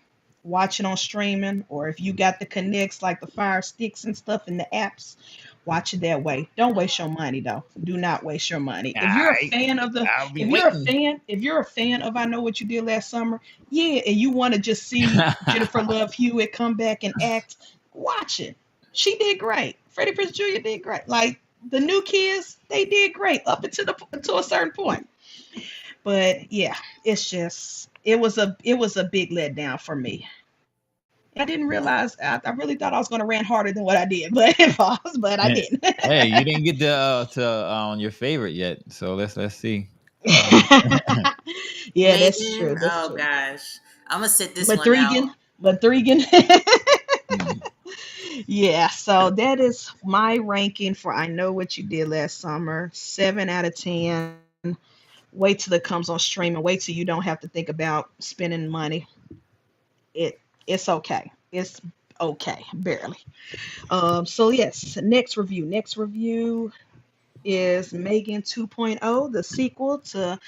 Watch it on streaming, or if you got the connects like the Fire Sticks and stuff in the apps, watch it that way. Don't waste your money though. Do not waste your money. If you're a I fan of the, I'll be waiting. if you're a fan of I Know What You Did Last Summer, yeah, and you want to just see Jennifer Love Hewitt come back and act, watch it. She did great. Freddie Prinze Jr. did great. Like the new kids, they did great up until to a certain point. But yeah, it's just it was a big letdown for me. I didn't realize I really thought I was going to rant harder than what I did, but I Eh, didn't. Hey, you didn't get to your favorite yet, so let's see. Um, Yeah, that's true. Megan, That's oh true. gosh, I'm gonna sit this one Madrigan, out. Madrigan. hmm. Yeah, so that is my ranking for I Know What You Did Last Summer. 7 out of 10. Wait till it comes on stream and wait till you don't have to think about spending money. It it's okay. It's okay, barely. So yes, next review. Next review is Megan 2.0, the sequel to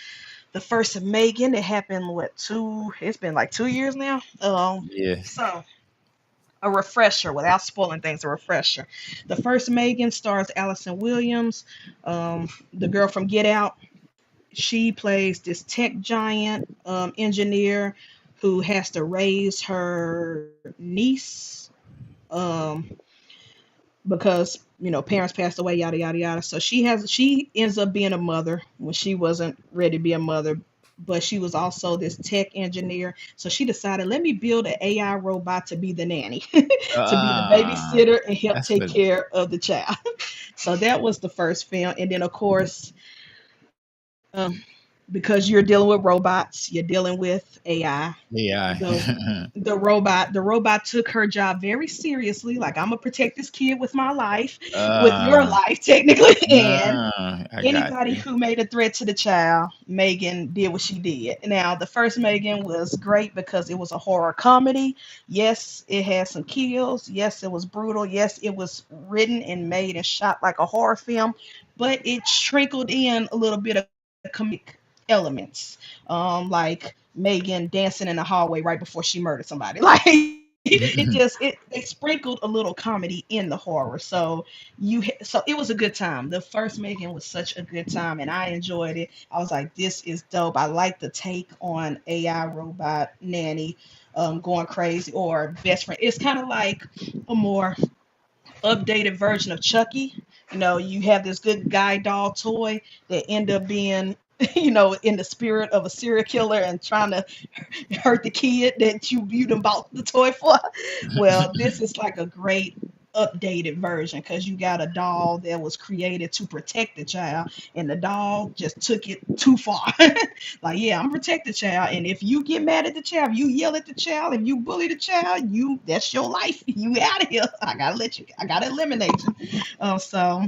the first of Megan. It happened what two? It's been like 2 years now. Yeah. So a refresher without spoiling things. A refresher. The first Megan stars Allison Williams, the girl from Get Out. She plays this tech giant engineer who has to raise her niece. Um, because parents passed away, yada yada yada. So she ends up being a mother when she wasn't ready to be a mother, but she was also this tech engineer. So she decided, let me build an AI robot to be the nanny, to be the Ah, babysitter and help that's take what. care of the child. So that was the first film, and then of course, um, because you're dealing with robots, you're dealing with AI. the AI. the robot took her job very seriously, like, I'm gonna protect this kid with my life, with your uh, life technically. And I got anybody you. who made a threat to the child, Megan did what she did. Now the first Megan was great because it was a horror comedy. Yes, it had some kills. Yes, it was brutal. Yes, it was written and made and shot like a horror film, but it trickled in a little bit of comedic elements, like Megan dancing in the hallway right before she murdered somebody. Like it they sprinkled a little comedy in the horror. So so it was a good time. The first Megan was such a good time, and I enjoyed it. I was like, this is dope. I like the take on AI robot nanny going crazy or best friend. It's kind of like a more updated version of Chucky. You have this good guy doll toy that end up being, in the spirit of a serial killer and trying to hurt the kid that you done bought the toy for. Well, this is like a great updated version because you got a doll that was created to protect the child, and the doll just took it too far. Like, yeah, I'm protect the child, and if you get mad at the child, if you yell at the child, if you bully the child, that's your life. You out of here. I gotta eliminate you. So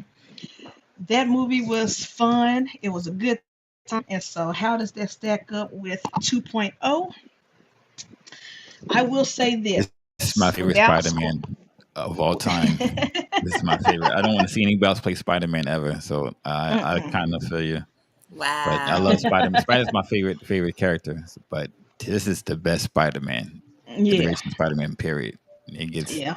that movie was fun. It was a good time. And so how does that stack up with 2.0? I will say This is this my favorite without school. Spider-Man of all time. This is my favorite. I don't want to see anybody else play Spider-Man ever, so I Mm-mm. kind of feel you. But I love Wow. Spider-Man. Spider's my favorite character. But this is the best Spider-Man Yeah, iteration of Spider-Man. Period. It gets. yeah,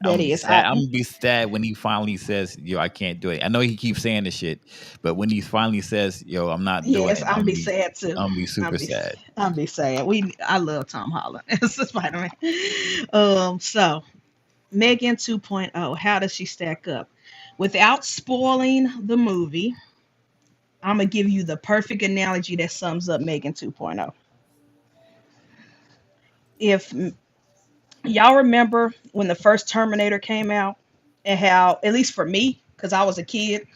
I'm that gonna be is. sad. I'm gonna be sad when he finally says, "Yo, I can't do it." I know he keeps saying this shit, but when he finally says, "Yo, I'm not doing Yes, it," I'm be sad too. I'm gonna be I'm super be sad. I'm be sad. I love Tom Holland as a Spider-Man. So Megan 2.0, how does she stack up? Without spoiling the movie, I'm gonna give you the perfect analogy that sums up Megan 2.0. If y'all remember when the first Terminator came out, and how, at least for me, because I was a kid,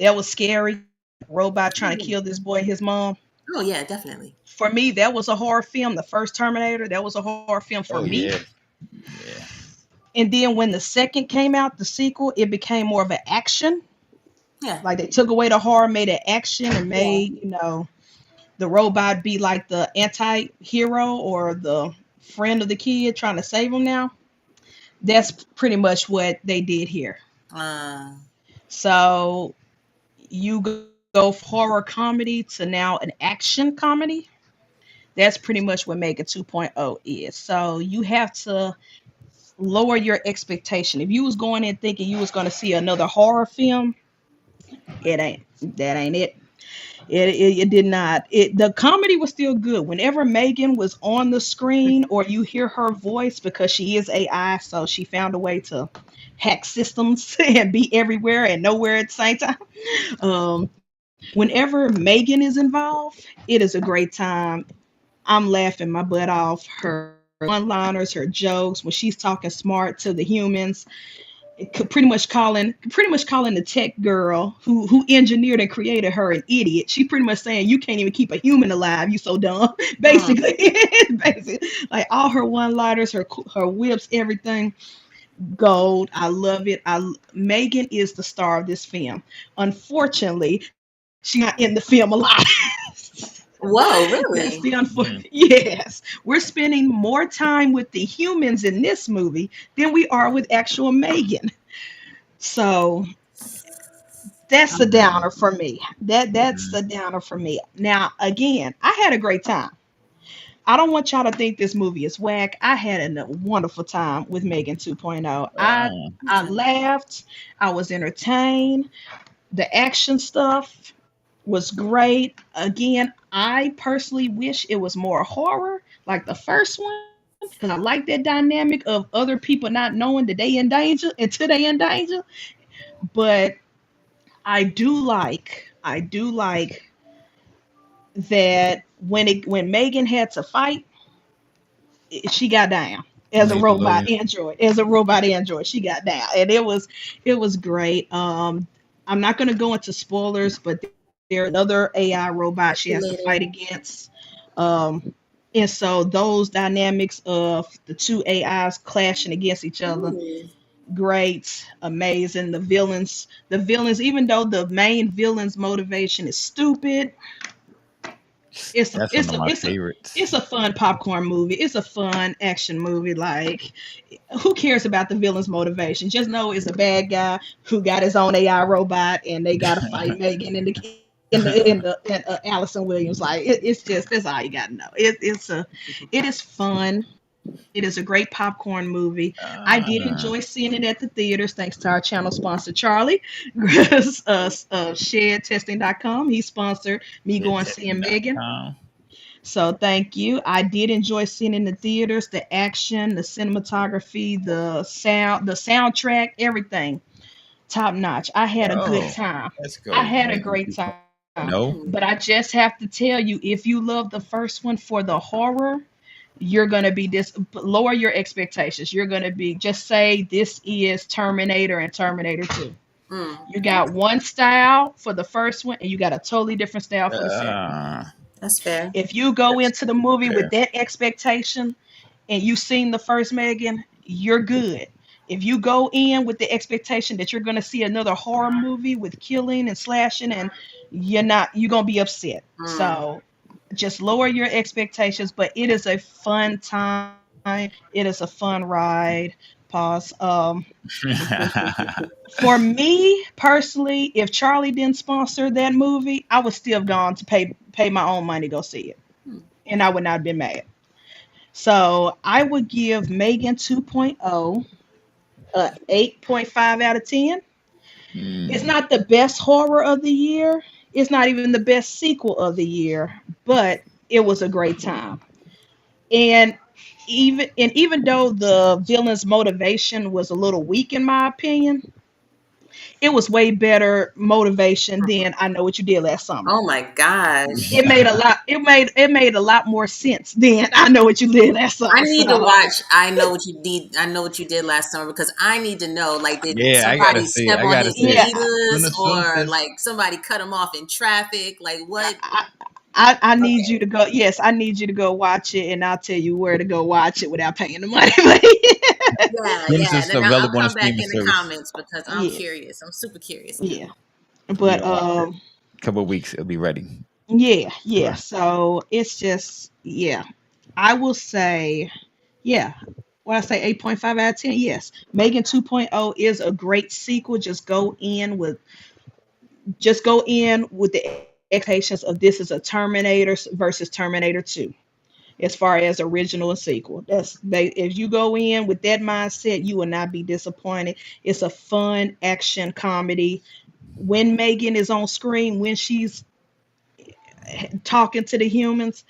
That was scary. Robot trying to kill this boy and his mom. Oh yeah, definitely. For me, that was a horror film. The first Terminator, that was a horror film for Oh me. yeah. Yeah. And then when the second came out, the sequel, it became more of an action. Yeah. Like they took away the horror, made it action, and Yeah. made, the robot be like the anti-hero or the friend of the kid trying to save him now. That's pretty much what they did here. Uh, So you go from horror comedy to now an action comedy. That's pretty much what Mega 2.0 is. So you have to lower your expectation. If you was going in thinking you was going to see another horror film, it ain't. That ain't it. It did not. The comedy was still good. Whenever Megan was on the screen or you hear her voice, because she is AI, so she found a way to hack systems and be everywhere and nowhere at the same time. Whenever Megan is involved, it is a great time. I'm laughing my butt off. Her one-liners, her jokes, when she's talking smart to the humans, pretty much calling the tech girl who engineered and created her an idiot. She pretty much saying you can't even keep a human alive. You so dumb. Basically, basically, like all her one-liners, her whips, everything. Gold. I love it. Megan is the star of this film. Unfortunately, she's not in the film alive. whoa, That's really? the unfortunate. Yes, we're spending more time with the humans in this movie than we are with actual Megan. So that's the downer for me. That's Mhm. the downer for me. Now, again, I had a great time. I don't want y'all to think this movie is whack. I had a wonderful time with Megan 2.0. I Okay. laughed. I was entertained. The action stuff was great. Again, I personally wish it was more horror like the first one because I like that dynamic of other people not knowing that they in danger until they in danger. But I do like that when Megan had to fight, she got down as a robot Nickelodeon. android. As a robot android, she got down, and it was great. I'm not going to go into spoilers, but there's another AI robot she has to fight Later. against. Um, and so those dynamics of the two AIs clashing against each other, Ooh. great, amazing. The villains, even though the main villain's motivation is stupid, it's a That's one it's of a my it's a favorites. it's a fun popcorn movie. It's a fun action movie. Like, who cares about the villain's motivation? Just know it's a bad guy who got his own AI robot, and they got to fight Megan and Allison Williams. Like, it's just that's all you got to know. It is fun. It is a great popcorn movie. I did Ah, enjoy seeing it at the theaters, thanks to our channel sponsor, Charlie, ShedTesting.com. He sponsored me going seeing Megan. shedtesting.com. So thank you. I did enjoy seeing it in the theaters, the action, the cinematography, the sound, the soundtrack, everything top notch. I had a good Oh, time. let's I go. had a Megan great time. 2.0. Hmm. But I just have to tell you, if you love the first one for the horror, you're gonna be lower your expectations. You're gonna be just say this is Terminator and Terminator 2. Mm. You got one style for the first one, and you got a totally different style for the second one. Ah, That's fair. If you go that's into the movie with fair. that expectation and you've seen the first Megan, you're good. If you go in with the expectation that you're going to see another horror movie with killing and slashing, and you're going to be upset. Mm. So just lower your expectations, but it is a fun time. It is a fun ride. Pause. For me personally, if Charlie didn't sponsor that movie, I would still have gone to pay my own money to go see it, Hmm. and I would not have been mad. So I would give Megan 2.0 a 8.5 out of 10. It's Hmm. not the best horror of the year. It's not even the best sequel of the year, but it was a great time. And even though the villain's motivation was a little weak in my opinion, It was way better motivation than I Know What You Did Last Summer. Oh my gosh. It made a lot. It made a lot more sense than I Know What You Did Last Summer. I need to So, watch I Know What You Did. I Know What You Did Last Summer because I need to know, like, did Yeah, I gotta somebody see it. step I on gotta his see it. yeah, Adidas, Soon or as like somebody cut him off in traffic? Like, what? I need Okay. you to go. Yes, I need you to go watch it, and I'll tell you where to go watch it without paying the money. Yeah, soon as yeah. it's Then I'll available on a come back streaming in the service, comments because I'm Yeah, curious. I'm super curious now. yeah. yeah, But watch it. Couple of weeks, it'll be ready. yeah, yeah. Sure. So it's just, yeah. I will say, yeah. When I say 8.5 out of 10, yes. Megan 2.0 is a great sequel. Just go in with the expectations of this is a Terminator versus Terminator 2 as far as original and sequel. If you go in with that mindset, you will not be disappointed. It's a fun action comedy. When Megan is on screen, when she's talking to the humans,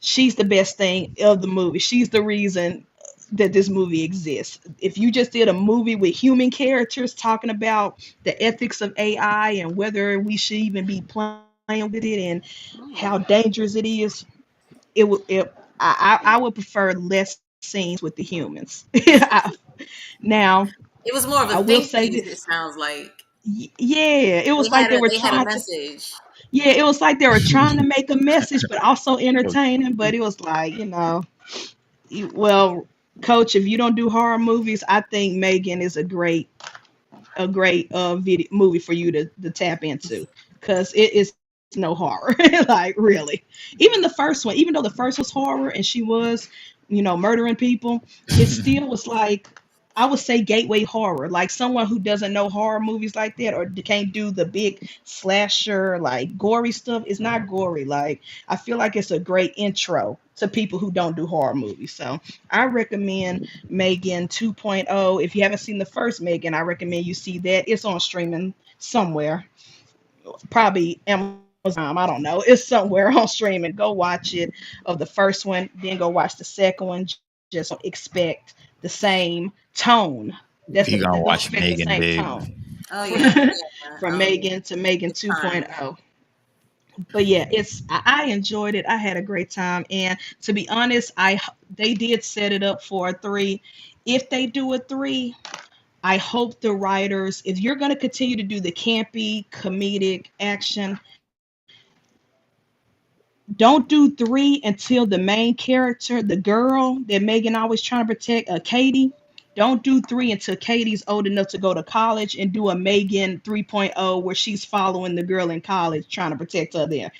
she's the best thing of the movie. She's the reason that this movie exists. If you just did a movie with human characters talking about the ethics of AI and whether we should even be playing with it and how dangerous it is, it would. I would prefer less scenes with the humans. Now, It was more of a I will think say piece. It this. sounds like Yeah, it was like they were they had a trying to. message. Yeah, it was like they were trying to make a message, but also So, entertaining. But it was like, well, Coach, if you don't do horror movies, I think Megan is a great video movie for you to tap into because it is no horror. Like, really, even the first one, even though the first was horror and she was murdering people, it still was like, I would say, gateway horror. Like, someone who doesn't know horror movies like that or can't do the big slasher like gory stuff is not gory. Like, I feel like it's a great intro to people who don't do horror movies. So I recommend Megan 2.0. If you haven't seen the first Megan, I recommend you see that. It's on streaming somewhere, probably Amazon. I don't know. It's somewhere on streaming. Go watch it of the first one, then go watch the second one. Just don't expect the same tone. you gonna Don't watch expect the Megan, same babe? tone Oh from, yeah, yeah. from Megan to Megan It's fine. 2.0. But yeah, I enjoyed it. I had a great time, and to be honest, they did set it up for a 3. If they do a 3, I hope the writers, if you're going to continue to do the campy, comedic action, don't do 3 until the main character, the girl that Megan always trying to protect, Katie. Don't do 3 until Katie's old enough to go to college, and do a Megan 3.0 where she's following the girl in college trying to protect her there.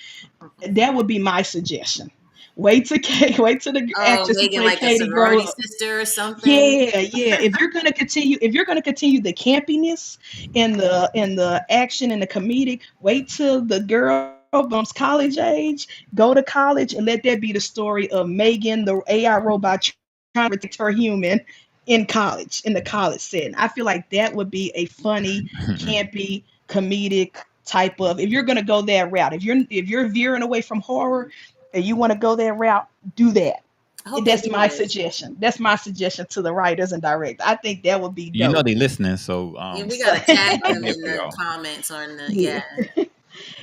That would be my suggestion. Wait till the Oh, actress who Megan, played like a Katie grow sorority up. sister or something. Yeah, yeah. If you're gonna continue the campiness and the action and the comedic, wait till the girl becomes college age, go to college, and let that be the story of Megan, the AI robot, trying to protect her human in the college setting. I feel like that would be a funny, campy, comedic type of. If you're gonna go that route, if you're veering away from horror and you want to go that route, do that. I hope they That's do my this. suggestion. That's my suggestion to the writers and directors. I think that would be You know dope. they listening, so Yeah, we So gotta tag I'm them here in for the y'all. comments or in the yeah.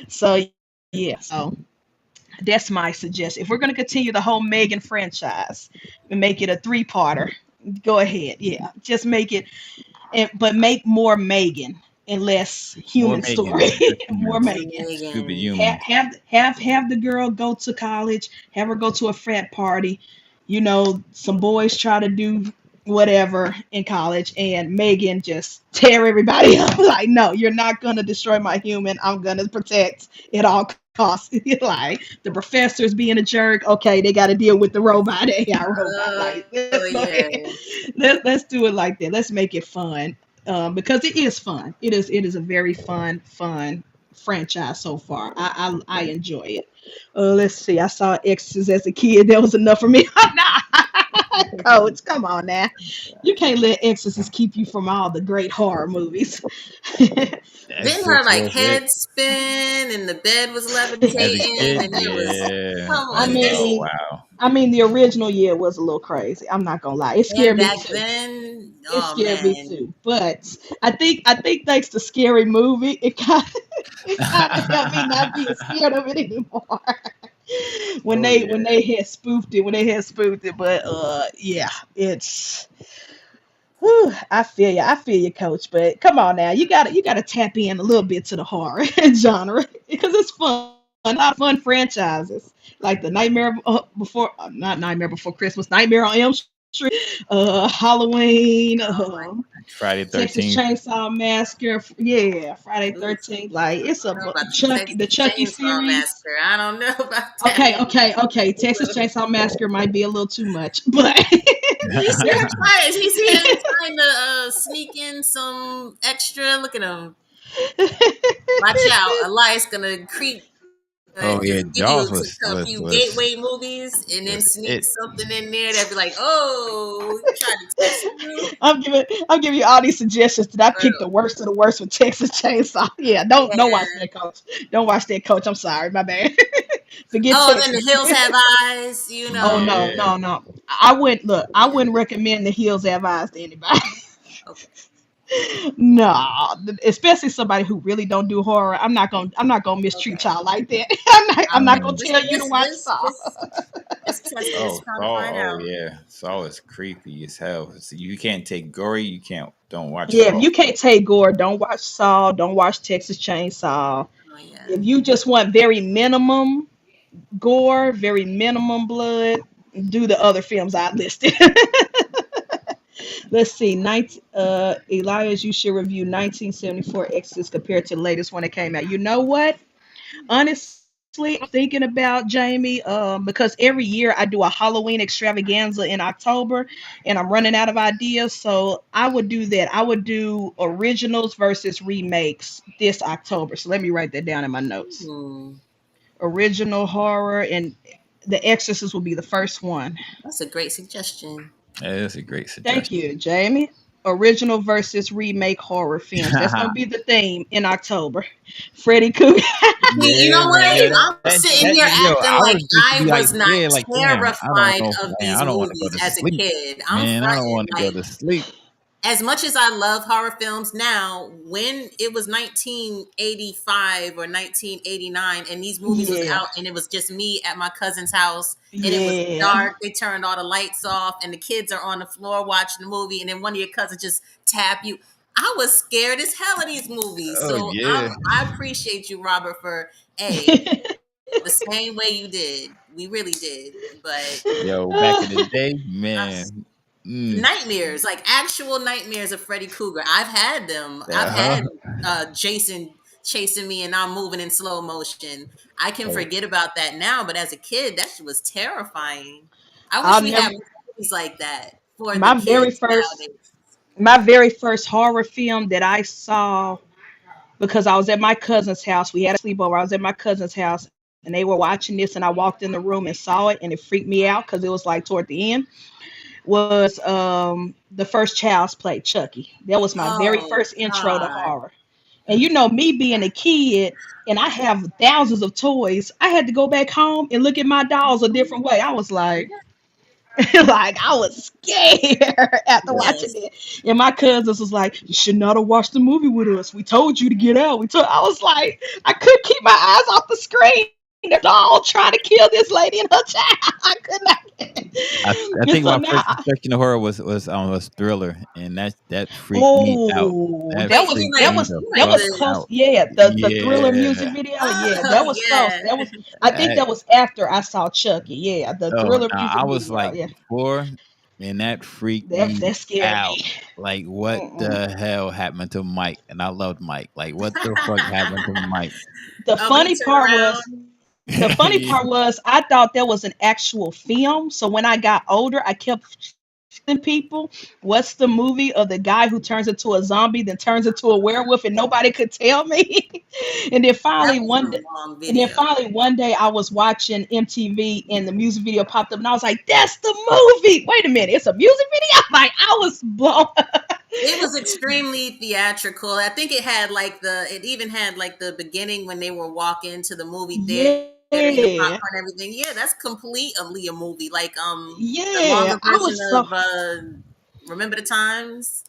So yeah. So that's my suggestion. If we're gonna continue the whole Megan franchise and make it a 3-parter, go ahead. Yeah. Just make it, but make more Megan and less More human Megan, story. less More humans, More Megan. stupid Megan. humans. Have the girl go to college, have her go to a frat party, some boys try to do whatever in college, and Megan just tear everybody up. Like, no, you're not gonna destroy my human. I'm gonna protect at all costs. Like, the professor's being a jerk. Okay, they got to deal with the robot, AI robot. Like, let's Oh go yeah. ahead. Let's do it like that. Let's make it fun, because it is fun. It is a very fun franchise so far. I enjoy it. Let's see. I saw Extras as a kid. That was enough for me. Nah, Coach, come on now. You can't let Exorcist keep you from all the great horror movies. Didn't her Exorcist like was it head spin and the bed was as a levitating kid. and it was Yeah. come I on Oh this mean, wow. I mean, the original year was a little crazy. I'm not gonna lie. It And scared me back too. then, It oh scared me man, too. But I think thanks to Scary Movie, it kind of helped me not be scared of it anymore. when Oh they when yeah. they had spoofed it, But yeah, it's. Whew, I feel you. I feel you, Coach. But come on now, you gotta tap in a little bit to the horror genre because it's fun. A lot of fun franchises like the Nightmare Before, not Nightmare Before Christmas, Nightmare on Elm Street, Halloween, Friday Texas 13th. Chainsaw Massacre. Yeah, Friday ooh, 13th. Like it's I a don't know about Chucky, the Texas Chucky Chainsaw series. Massacre. I don't know about that Okay, one. okay, okay. Texas Chainsaw Massacre might be a little too much, but He's here trying to sneak in some extra. Look at him. Watch out. Elias gonna creep. Oh yeah, Just give you Jaws a was few was gateway movies and then was sneak it. something in there that be like, oh, you trying to test you? I'm giving you all these suggestions that I picked the Bro. worst of the worst with Texas Chainsaw. Yeah, don't watch Yeah. that, Coach. Don't watch that, Coach. I'm sorry, my bad. Forget Oh, then Texas. the hills have eyes, Oh no, Yeah. no, no. I wouldn't look. I wouldn't recommend The Hills Have Eyes to anybody. Okay. No, especially somebody who really don't do horror. I'm not gonna mistreat Okay. y'all like that. I'm not gonna Mm. tell you to watch Saw. Just testing, Oh, just trying to Saw. find Oh out. yeah, Saw is creepy as hell. So you can't take gory. You can't. Don't watch Yeah, if Saw. you can't take gore, don't watch Saw. Don't watch Texas Chainsaw. Oh yeah. If you just want very minimum gore, very minimum blood, do the other films I listed. Let's see. Elias, you should review 1974 Exodus compared to the latest one that came out. You know what? Honestly, I'm thinking about Jamie, because every year I do a Halloween extravaganza in October, and I'm running out of ideas. So I would do that. I would do originals versus remakes this October. So let me write that down in my notes. Hmm. Original horror, and The Exorcist will be the first one. That's a great suggestion. Yeah, that's a great Thank suggestion. you, Jamie. Original versus remake horror films. That's gonna be the theme in October. Freddy Krueger. See, you Yeah, know what? man. I'm sitting here Yo, acting I like was used to I be like was not scared, like, damn, I don't terrified know, of man. these I don't want to go movies to as a sleep, kid. I'm man. I don't fronting want to go like to sleep. as much as I love horror films now, when it was 1985 or 1989 and these movies was Yeah. out and it was just me at my cousin's house and it was Yeah. dark, they turned all the lights off and the kids are on the floor watching the movie and then one of your cousins just tap you. I was scared as hell of these movies. Oh So yeah, I appreciate you, Robert, for A, the same way you did. We really did. But yo, back in the day, uh, man. Mm, nightmares, like actual nightmares of Freddy Krueger. I've had them. I've uh-huh. had Jason chasing me and I'm moving in slow motion. I can Oh, forget about that now, but as a kid, that shit was terrifying. I wish I'll we never had movies like that for the my very kids first nowadays. my very first horror film that I saw, because I was at my cousin's house. We had a sleepover. I was at my cousin's house and they were watching this, and I walked in the room and saw it, and it freaked me out because it was like toward the end. Was the first Child's Play, Chucky. That was my very Oh first intro to God. horror. And me being a kid, and I have thousands of toys, I had to go back home and look at my dolls a different way. I was like, like I was scared after watching Yes. it. And my cousins was like, "You should not have watched the movie with us. We told you to get out." I was like, I couldn't keep my eyes off the screen. They're all trying to kill this lady and her child. I could not. I And think so my now, first introduction to horror was Thriller, and that freaked me out. oh, That that Wait, was you freaked that like me was the you that like fuck was the close. out. Yeah, the Thriller music Yeah. video. Yeah, that oh was close. yeah. I think That, that was after I saw Chucky. Yeah, the oh, Thriller no, I music was video. like Yeah, 4, and that freaked that me that scared out. me. Like, what Mm-mm. the hell happened to Mike? And I loved Mike. Like, what the fuck happened to Mike? The But he funny turned part was around. I thought that was an actual film. So when I got older, I kept asking people, "What's the movie of the guy who turns into a zombie, then turns into a werewolf?" And nobody could tell me. and then That finally was one the day, wrong and then video. finally one day I was watching MTV and the music video popped up, and I was like, "That's the movie!" Wait a minute, it's a music video. Like I was blown. It was extremely theatrical. I think it had like it even had like the beginning when they were walking to the movie Yeah, theater theater, your Yeah, popcorn, everything. Yeah, that's completely a movie. Like the yeah. longer I version was so of Remember the Times.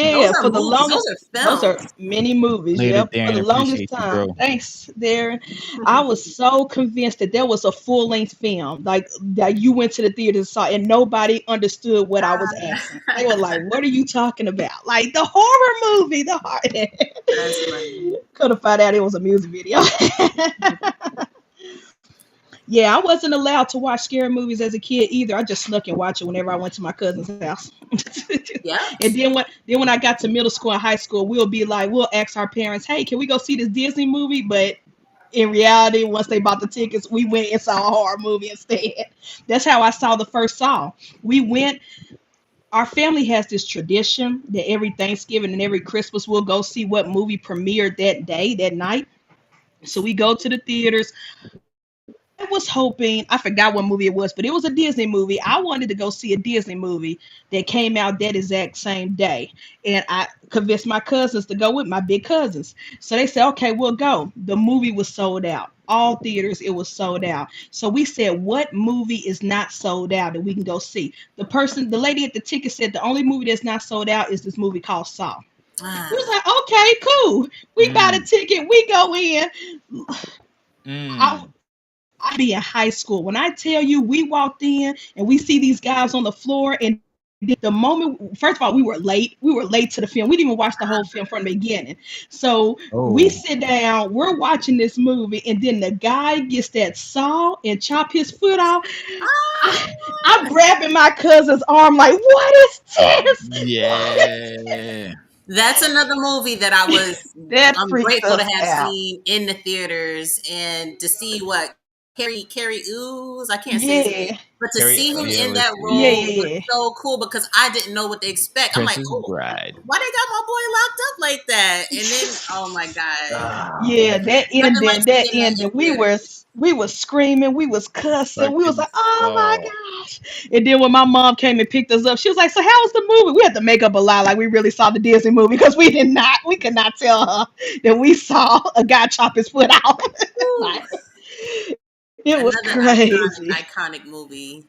Those Yeah, are for the movies. longest, Those are those are films. many movies. Later, Yep, for Darren. the longest Appreciate you, time. bro. Thanks, Darren. I was so convinced that there was a full length film, like that you went to the theater and saw, and nobody understood what I was asking. They were like, "What are you talking about?" Like the horror movie, the horror. That's funny. Could have found out it was a music video. Yeah, I wasn't allowed to watch scary movies as a kid either. I just snuck and watch it whenever I went to my cousin's house. Yeah. And then when I got to middle school and high school, we'll ask our parents, "Hey, can we go see this Disney movie?" But in reality, once they bought the tickets, we went and saw a horror movie instead. That's how I saw the first Saw. We went. Our family has this tradition that every Thanksgiving and every Christmas we'll go see what movie premiered that day, that night. So we go to the theaters. I was hoping, I forgot what movie it was, but it was a Disney movie. I wanted to go see a Disney movie that came out that exact same day. And I convinced my cousins to go with my big cousins. So they said, "Okay, we'll go." The movie was sold out. All theaters, it was sold out. So we said, "What movie is not sold out that we can go see?" The lady at the ticket said, "The only movie that's not sold out is this movie called Saw." We was Ah, like, "Okay, cool." We got a Mm, ticket. We go in. I, mm. I be in high school. When I tell you we walked in and we see these guys on the floor, and the moment, first of all, we were late. We were late to the film. We didn't even watch the whole film from the beginning. So we Oh, sit down, we're watching this movie, and then the guy gets that saw and chop his foot off. I'm grabbing my cousin's arm like, "What is this?" yeah. that's another movie that That I'm freaked grateful to us have out. seen in the theaters and to see what Carrie Ooze, I can't say his name, Yeah, but to Carrie see him in that yeah, role Ellis, was yeah, so cool because I didn't know what to expect. I'm like, Princess oh, Bride. why they got my boy locked up like that? And then, yeah. oh my god, Yeah, that nothing like ending, that seeing that in ending. We theaters. was we was screaming, we was cussing, we was Fucking like, "Oh my Saw. gosh!" And then when my mom came and picked us up, she was like, "So how was the movie?" We had to make up a lie like we really saw the Disney movie because we could not tell her that we saw a guy chop his foot out. Whew. Like, it was Another crazy. iconic movie.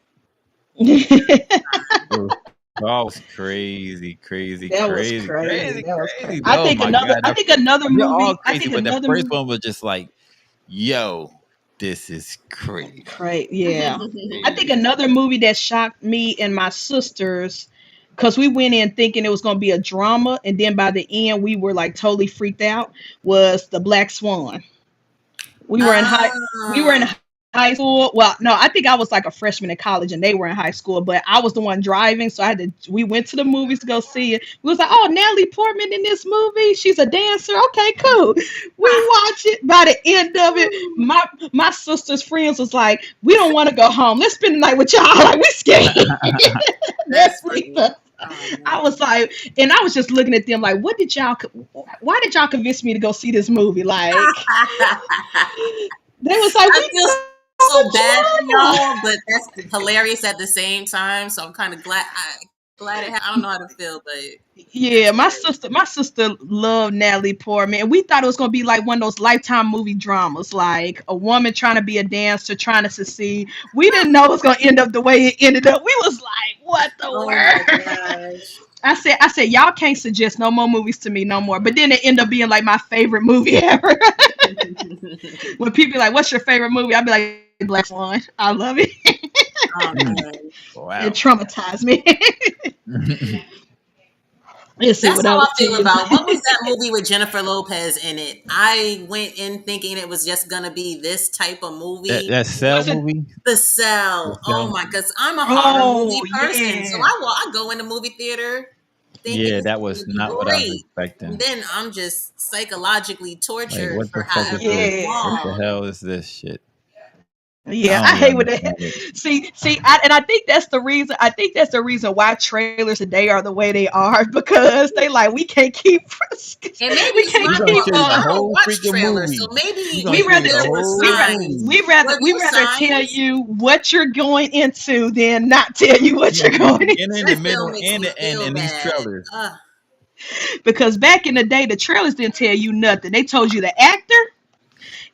Oh, Saw was crazy, crazy, That was crazy, crazy. crazy, That was crazy. crazy. Oh my god, I think another they're all movie. I crazy, think but the another first movie. one was just like, yo, this is crazy. Great, yeah. I think another movie that shocked me and my sisters, because we went in thinking it was going to be a drama, and then by the end we were like totally freaked out, was The Black Swan. We were in high we were in Ah, high school. Well, no, I think I was like a freshman in college and they were in high school, but I was the one driving, so we went to the movies to go see it. We was like, "Oh, Natalie Portman in this movie. She's a dancer. Okay, cool." We watch it. By the end of it, my sister's friends was like, "We don't want to go home. Let's spend the night with y'all." Like, we scared. That that's freaked funny. us. Oh I man. was like, and I was just looking at them like, why did y'all convince me to go see this movie? Like, they was like, I "We feel saw so bad for a drama." y'all, but that's hilarious at the same time. So I'm kind of glad it. I don't know how to feel, but Yeah, that's my sister loved Natalie Portman, and we thought it was gonna be like one of those lifetime movie dramas, like a woman trying to be a dancer, trying to succeed. We didn't know it was gonna end up the way it ended up. We was like, "What the oh my world?" gosh. I said, "Y'all can't suggest no more movies to me no more." But then it ended up being like my favorite movie ever. When people be like, "What's your favorite movie?" I'd be like, "Black Swan." I love it. Oh Mm, man. It wow. traumatized me. Let's see That's what how I other feel teams. about what was that movie with Jennifer Lopez in it? I went in thinking it was just gonna be this type of movie. That Cell Was it? movie. The The Cell. Oh Cell. my, because I'm a horror Oh movie person, so yeah. I go in the movie theater thinking Yeah, it's that gonna was be not what I was great, and expecting. then I'm just psychologically Like, tortured what for the fuck is however this? Yeah. What the long. hell is this shit? I Yeah, don't I even hate when that. understand it. And I think that's the reason. I think that's the reason why trailers today are the way they are because they like And maybe we it's can't We're my gonna fault keep show you because the I up. don't whole watch freaking trailers, so movie. We're gonna We show maybe you rather the there were whole signs. movie. we Were there rather tell signs? you what you're going into than not tell you We're what gonna you're show you going the beginning, into. the That film middle, makes and me the end feel in these bad. trailers. Because back in the day, the trailers didn't tell you nothing. They told you the actor,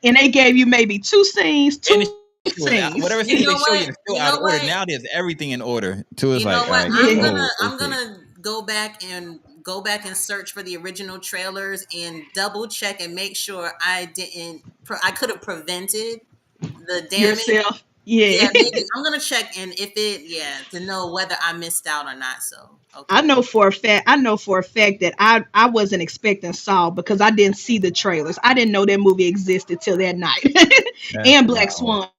and they gave you maybe two scenes, And two scenes. whatever You scenes they know show you what? is still You out know of order. what? Now there's everything in order. Too, it's You like, know all what? right, Yeah. I'm okay. gonna go back and search for the original trailers and double check and make sure I could have prevented the damage. Yourself. Yeah, Yeah. maybe I'm gonna check and if to know whether I missed out or not. So I okay. know for a fact. I know for a fact that I wasn't expecting Saul because I didn't see the trailers. I didn't know that movie existed till that night. That's And Black wild. Swan.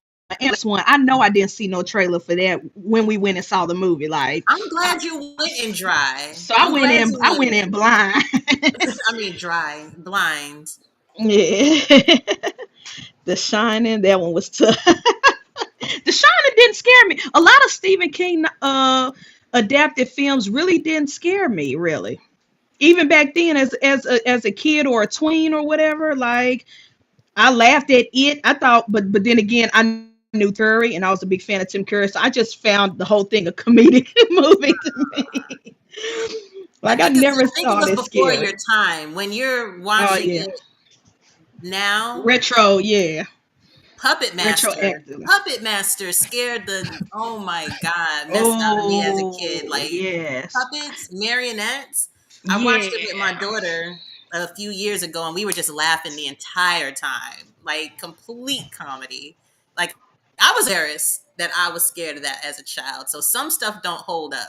And Black Swan. I know I didn't see no trailer for that when we went and saw the movie. Like, I'm glad you went in dry. so I'm glad you I went went in blind. I mean dry, blind. Yeah. The Shining. That one was tough. The Shining didn't scare me. A lot of Stephen King adapted films really didn't scare me. Really, even back then, as a kid or a tween or whatever. Like, I laughed at it. I thought, but then again, I knew Curry, and I was a big fan of Tim Curry, so I just found the whole thing a comedic movie to me. Like, I never I think it thought was it before scary. your time. When you're Oh watching yeah, it now, retro. Yeah, Puppet Master. retroactive. Puppet Master scared the oh my god, messed out of me as a kid. Oh Like yes, puppets, marionettes. I watched it with my yeah, daughter a few years ago and we were just laughing the entire time. Like complete comedy. Like I was embarrassed that I was scared of that as a child. So some stuff don't hold up.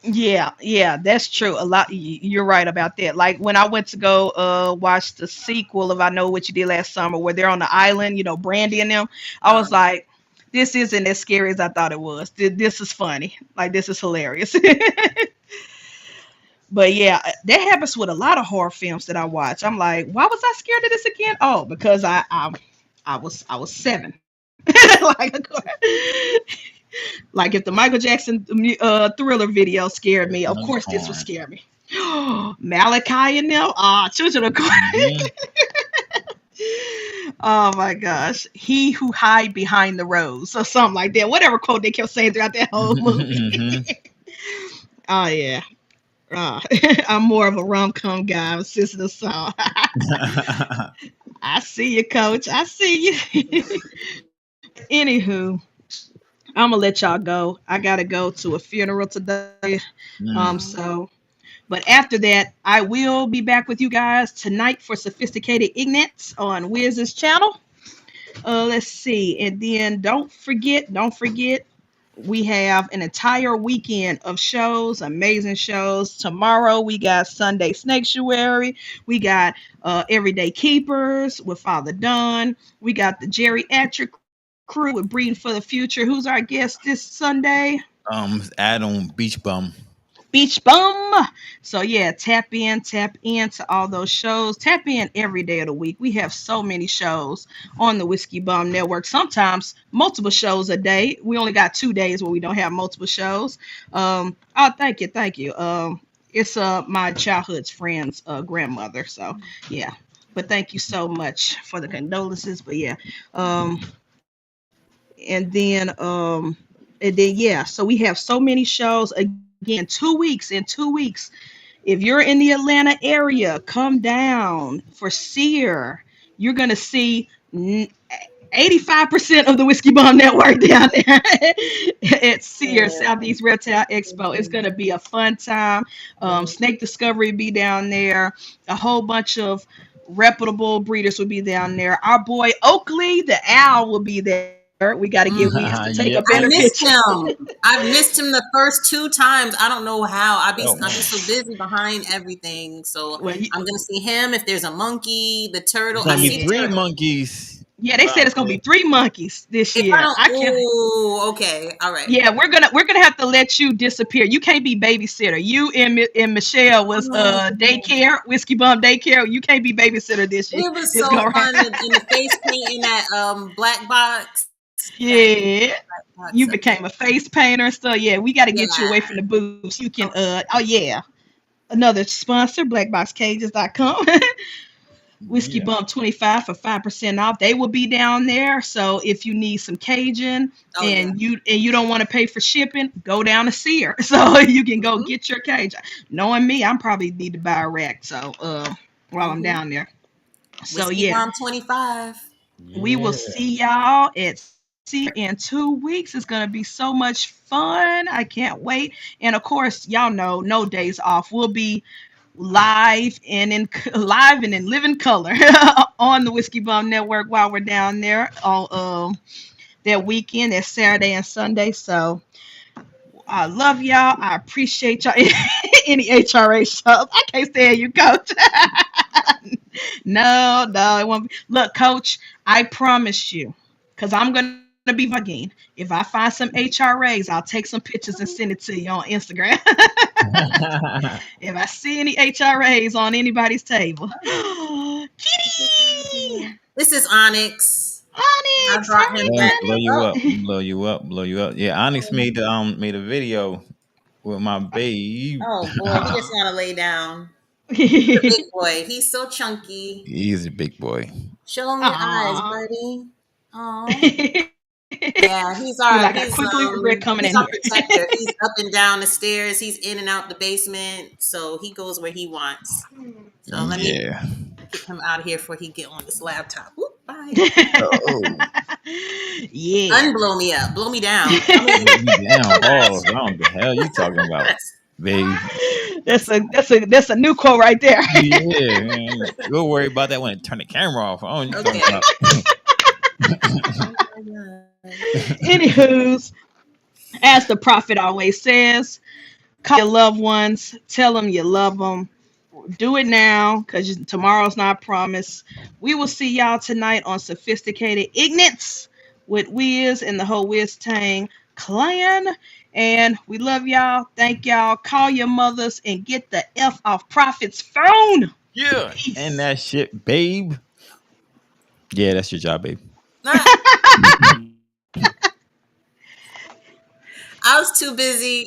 yeah, yeah. That's true. A lot. You're right about that. Like when I went to go watch the sequel of I Know What You Did Last Summer, where they're on the island, Brandy and them. I was Um, like, this isn't as scary as I thought it was. This is funny. Like this is hilarious. But yeah, that happens with a lot of horror films that I watch. I'm like, why was I scared of this again? Oh, because I was 7. like, like if the Michael Jackson Thriller video scared me, of course this would Unicorn. scare me. Malachi and them, Children of God. Mhm. Oh my gosh, he who hide behind the rose, or something like that. Whatever quote they kept saying throughout that whole movie. Mhm. Oh yeah. I'm more of a rom com guy. I'm a sister of Saul. I see you, Coach. I see you. Anywho, I'm gonna let y'all go. I gotta go to a funeral today. Mm. So, but after that, I will be back with you guys tonight for Sophisticated Ignorance on Wiz's channel. Let's see, and then don't forget, we have an entire weekend of shows, amazing shows. Tomorrow we got Sunday Sanctuary. We got Everyday Keepers with Father Dunn. We got the Geriatric Crew with Breeding for the Future. Who's our guest this Sunday? Adam Beach Bum. Beach Bum. So yeah, tap in to all those shows. Tap in every day of the week. We have so many shows on the Whiskey Bum Network. Sometimes multiple shows a day. We only got 2 days where we don't have multiple shows. Oh, thank you. It's my childhood's friend's grandmother. So yeah. But thank you so much for the condolences. But yeah. And then yeah, so we have so many shows again. 2 weeks. In 2 weeks, if you're in the Atlanta area, come down for Sear. You're gonna see 85% of the Whiskey Bomb Network down there at Sear Southeast Reptile Expo. It's gonna be a fun time. Snake Discovery be down there. A whole bunch of reputable breeders will be down there. Our boy Oakley, the owl, will be there. We got to get Wiz to take a Yep. I better missed picture. him. I've missed him the first 2 times. I don't know how. Oh, I be so busy behind everything. So Well, I'm gonna see him. If there's a monkey, the turtle. it's I gonna be see the yeah, 3 turtle. monkeys. yeah. They said it's gonna be 3 monkeys this If I year. don't, I can't. oh, okay, all right. Yeah, we're gonna have to let you disappear. You can't be babysitter. You and Michelle was Oh, daycare, Whiskey Bum daycare. You can't be babysitter this year. it was This so go around. fun in the face paint in that black box. That Yeah. black box. You became a face painter, so yeah, we got to get you away Yeah. from the booths. You can oh yeah, another sponsor, blackboxcages.com. Whiskey Yeah. Bump 25 for 5% off. They will be down there. So if you need some Cajun Oh yeah. and you don't want to pay for shipping, go down to Sear. So you can go Mhm. get your Cajun. Knowing me, I'm probably need to buy a rack. So while I'm Mhm. down there. So Whiskey yeah, Bomb 25. we will Yeah. see y'all at in 2 weeks. It's gonna be so much fun. I can't wait. And of course, y'all know no days off. We'll be live and in living color on the Whiskey Bum Network while we're down there on that weekend, that Saturday and Sunday. So I love y'all. I appreciate y'all. Any HRA shows. I can't stand you, coach. No, it won't be. Look, coach, I promise you, because I'm going to be vlogging. If I find some HRAs, I'll take some pictures and send it to you on Instagram. If I see any HRAs on anybody's table. Kitty! This is Onyx. I Onyx! brought him Blow, back. blow Hi, you Oh, up, blow you up, blow you up. Yeah, Onyx made a video with my babe. oh boy, he just want to lay down. He's a Onyx! big boy. He's so chunky. He's a big boy. Show him your eyes, Aww. buddy. Oh, yeah. You're like, I quickly regret coming He's in our here. protector. He's up and down the stairs. He's in and out the basement. So he goes where he wants. So let me Yeah. get him out of here before he get on this laptop. Whoop, bye. Oh, Yeah. Unblow me up. Blow me down. blow me down, balls. I don't know what the hell you talking about, babe. That's a new quote right there. Yeah, man. We'll worry about that when I turn the camera off. I don't know what you Okay. talking Anywho's, as the prophet always says, call your loved ones, tell them you love them. Do it now because tomorrow's not promised. We will see y'all tonight on Sophisticated Ignorance with Wiz and the whole Wiz Tang clan. And we love y'all. Thank y'all. Call your mothers and get the F off Prophet's phone. Yeah, Peace. and that shit, babe. Yeah, that's your job, babe. I was too busy